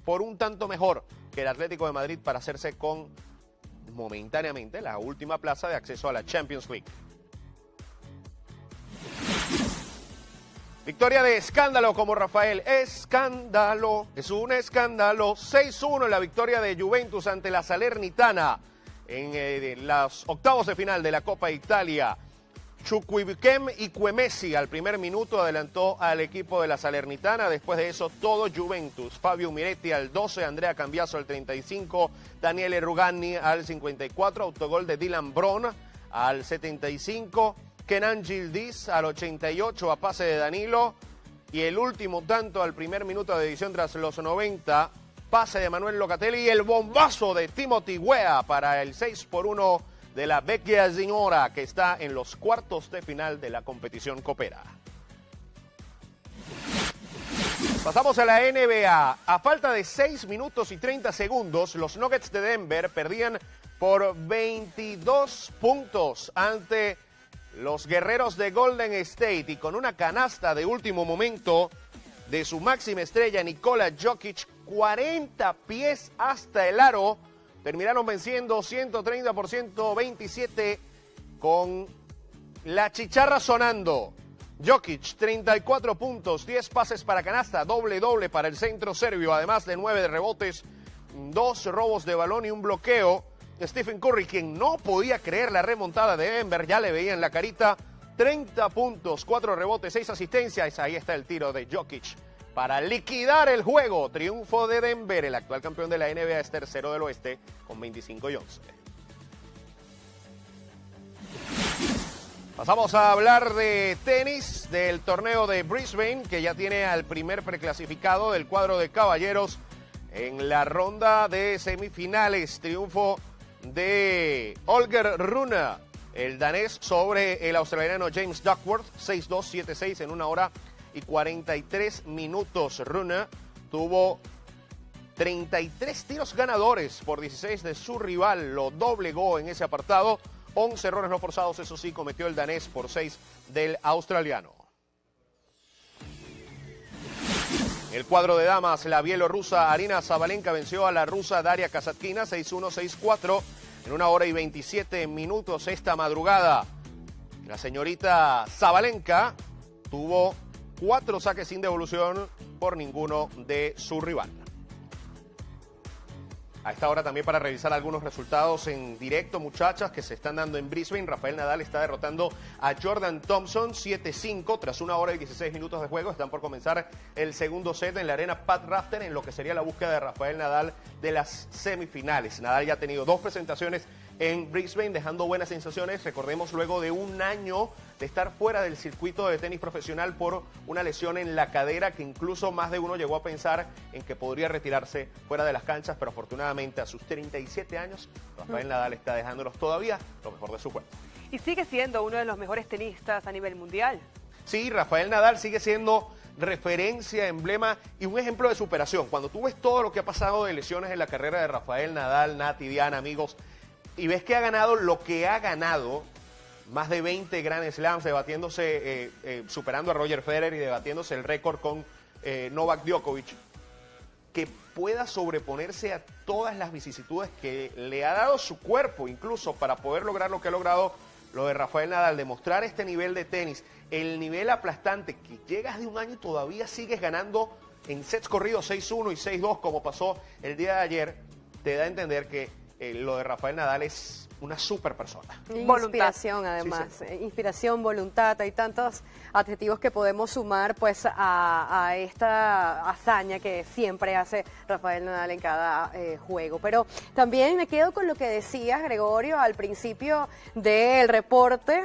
por un tanto mejor que el Atlético de Madrid para hacerse con momentáneamente la última plaza de acceso a la Champions League. Victoria de escándalo como Rafael. Escándalo, es un escándalo. 6-1 en la victoria de Juventus ante la Salernitana en los octavos de final de la Copa Italia. Chukwuemeka Ekwemesi al primer minuto adelantó al equipo de la Salernitana. Después de eso, todo Juventus. Fabio Miretti al 12, Andrea Cambiaso al 35, Daniele Rugani al 54, autogol de Dylan Bron al 75, Kenan Yildiz al 88 a pase de Danilo. Y el último tanto al primer minuto de edición tras los 90, pase de Manuel Locatelli y el bombazo de Timothy Weah para el 6-1 de la Vecchia Signora, que está en los cuartos de final de la competición copera. Pasamos a la NBA. A falta de 6 minutos y 30 segundos, los Nuggets de Denver perdían por 22 puntos ante los guerreros de Golden State, y con una canasta de último momento de su máxima estrella, Nikola Jokic, 40 pies hasta el aro, terminaron venciendo 130 por 127 con la chicharra sonando. Jokic, 34 puntos, 10 pases para canasta, doble para el centro serbio, además de 9 de rebotes, 2 robos de balón y un bloqueo. Stephen Curry, quien no podía creer la remontada de Denver, ya le veía en la carita, 30 puntos, 4 rebotes, 6 asistencias. Ahí está el tiro de Jokic para liquidar el juego. Triunfo de Denver, el actual campeón de la NBA, es tercero del oeste con 25-11. Pasamos a hablar de tenis, del torneo de Brisbane, que ya tiene al primer preclasificado del cuadro de caballeros en la ronda de semifinales. Triunfo de Holger Rune, el danés, sobre el australiano James Duckworth, 6-2, 7-6 en 1 hora y 43 minutos. Rune tuvo 33 tiros ganadores por 16 de su rival, lo doblegó en ese apartado. 11 errores no forzados, eso sí, cometió el danés por 6 del australiano. El cuadro de damas, la bielorrusa Arina Sabalenka venció a la rusa Daria Kasatkina 6-1, 6-4 en 1 hora y 27 minutos esta madrugada. La señorita Sabalenka tuvo 4 saques sin devolución por ninguno de su rival. A esta hora también para revisar algunos resultados en directo, muchachas, que se están dando en Brisbane. Rafael Nadal está derrotando a Jordan Thompson 7-5 tras 1 hora y 16 minutos de juego. Están por comenzar el segundo set en la arena Pat Rafter, en lo que sería la búsqueda de Rafael Nadal de las semifinales. Nadal ya ha tenido 2 presentaciones en Brisbane, dejando buenas sensaciones. Recordemos, luego de un año de estar fuera del circuito de tenis profesional por una lesión en la cadera, que incluso más de uno llegó a pensar en que podría retirarse fuera de las canchas, pero afortunadamente a sus 37 años, Rafael Nadal está dejándonos todavía lo mejor de su cuerpo. Y sigue siendo uno de los mejores tenistas a nivel mundial. Sí, Rafael Nadal sigue siendo referencia, emblema y un ejemplo de superación. Cuando tú ves todo lo que ha pasado de lesiones en la carrera de Rafael Nadal, Nati, Diana, amigos, y ves que ha ganado lo que ha ganado, más de 20 Grand Slams, debatiéndose, superando a Roger Federer y debatiéndose el récord con Novak Djokovic, que pueda sobreponerse a todas las vicisitudes que le ha dado su cuerpo, incluso para poder lograr lo que ha logrado lo de Rafael Nadal, demostrar este nivel de tenis, el nivel aplastante, que llegas de un año y todavía sigues ganando en sets corridos 6-1 y 6-2, como pasó el día de ayer, te da a entender que lo de Rafael Nadal es una super persona. Inspiración, además. Sí, sí. Inspiración, voluntad. Hay tantos adjetivos que podemos sumar pues a esta hazaña que siempre hace Rafael Nadal en cada juego. Pero también me quedo con lo que decías, Gregorio, al principio del reporte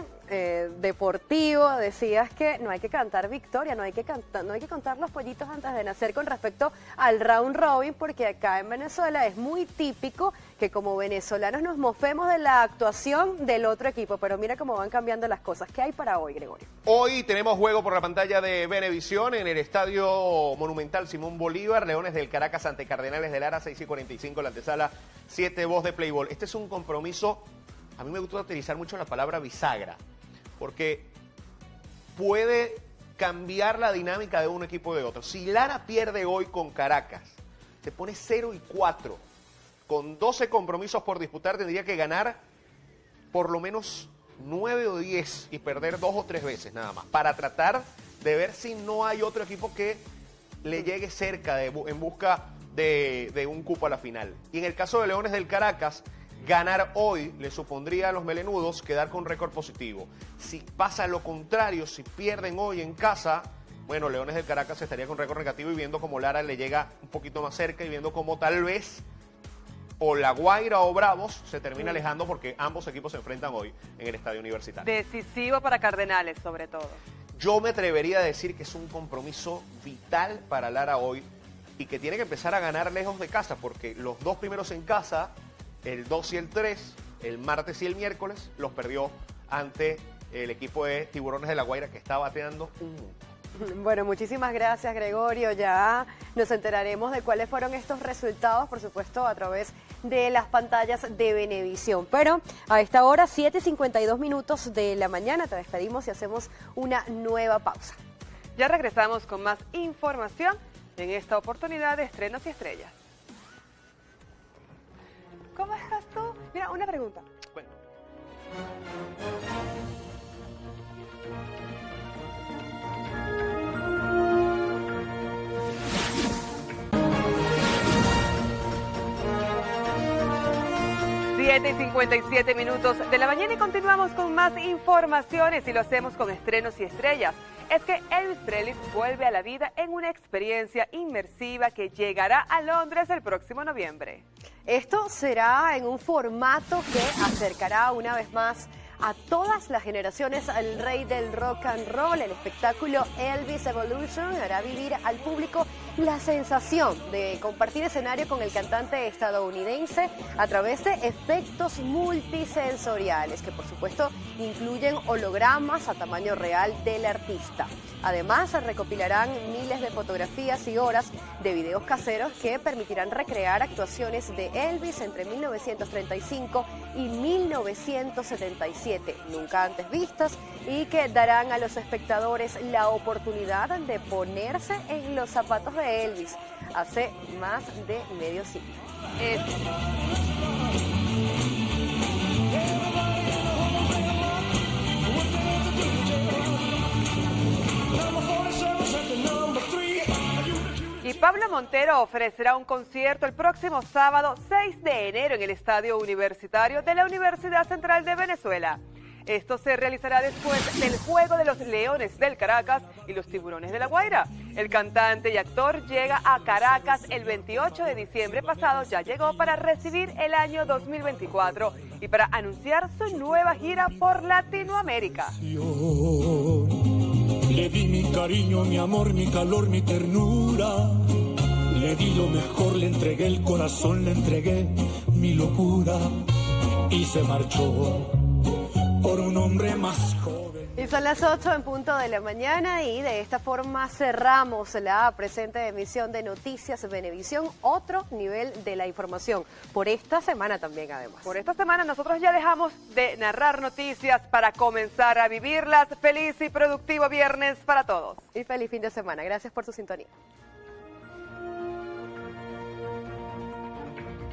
deportivo. Decías que no hay que cantar victoria, no hay que contar los pollitos antes de nacer con respecto al round robin, porque acá en Venezuela es muy típico que como venezolanos nos mofemos de la actuación del otro equipo, pero mira cómo van cambiando las cosas. ¿Qué hay para hoy, Gregorio? Hoy tenemos juego por la pantalla de Venevisión en el Estadio Monumental Simón Bolívar, Leones del Caracas ante Cardenales de Lara, 6:45 la antesala, 7 voz de Playboy. Este es un compromiso, a mí me gusta utilizar mucho la palabra bisagra, porque puede cambiar la dinámica de un equipo o de otro. Si Lara pierde hoy con Caracas, se pone 0-4. con 12 compromisos por disputar, tendría que ganar por lo menos 9 o 10 y perder 2 o 3 veces nada más, para tratar de ver si no hay otro equipo que le llegue cerca en busca de un cupo a la final. Y en el caso de Leones del Caracas, ganar hoy le supondría a los melenudos quedar con récord positivo. Si pasa lo contrario, si pierden hoy en casa, bueno, Leones del Caracas estaría con récord negativo, y viendo cómo Lara le llega un poquito más cerca y viendo cómo tal vez o La Guaira o Bravos se termina alejando, porque ambos equipos se enfrentan hoy en el Estadio Universitario. Decisivo para Cardenales, sobre todo. Yo me atrevería a decir que es un compromiso vital para Lara hoy y que tiene que empezar a ganar lejos de casa, porque los 2 primeros en casa, el 2 y el 3, el martes y el miércoles, los perdió ante el equipo de Tiburones de La Guaira, que está bateando un mundo. Bueno, muchísimas gracias, Gregorio. Ya nos enteraremos de cuáles fueron estos resultados, por supuesto, a través de las pantallas de Venevisión. Pero a esta hora, 7:52 de la mañana, te despedimos y hacemos una nueva pausa. Ya regresamos con más información en esta oportunidad de Estrenos y Estrellas. ¿Cómo estás tú? Mira, una pregunta. Bueno. 7:57 de la mañana y continuamos con más informaciones y lo hacemos con Estrenos y Estrellas. Es que Elvis Presley vuelve a la vida en una experiencia inmersiva que llegará a Londres el próximo noviembre. Esto será en un formato que acercará una vez más a todas las generaciones al rey del rock and roll. El espectáculo Elvis Evolution hará vivir al público la sensación de compartir escenario con el cantante estadounidense a través de efectos multisensoriales que, por supuesto, incluyen hologramas a tamaño real del artista. Además, recopilarán miles de fotografías y horas de videos caseros que permitirán recrear actuaciones de Elvis entre 1935 y 1977, nunca antes vistas, y que darán a los espectadores la oportunidad de ponerse en los zapatos de Elvis hace más de medio siglo. Y Pablo Montero ofrecerá un concierto el próximo sábado 6 de enero en el Estadio Universitario de la Universidad Central de Venezuela. Esto se realizará después del juego de los Leones del Caracas y los Tiburones de La Guaira. El cantante y actor llega a Caracas el 28 de diciembre pasado, ya llegó para recibir el año 2024 y para anunciar su nueva gira por Latinoamérica. Le di mi cariño, mi amor, mi calor, mi ternura. Le di lo mejor, le entregué el corazón, le entregué mi locura. Y se marchó por un hombre más joven. Y son las 8 en punto de la mañana y de esta forma cerramos la presente emisión de Noticias Venevisión, otro nivel de la información, por esta semana también además. Por esta semana nosotros ya dejamos de narrar noticias para comenzar a vivirlas. Feliz y productivo viernes para todos. Y feliz fin de semana. Gracias por su sintonía.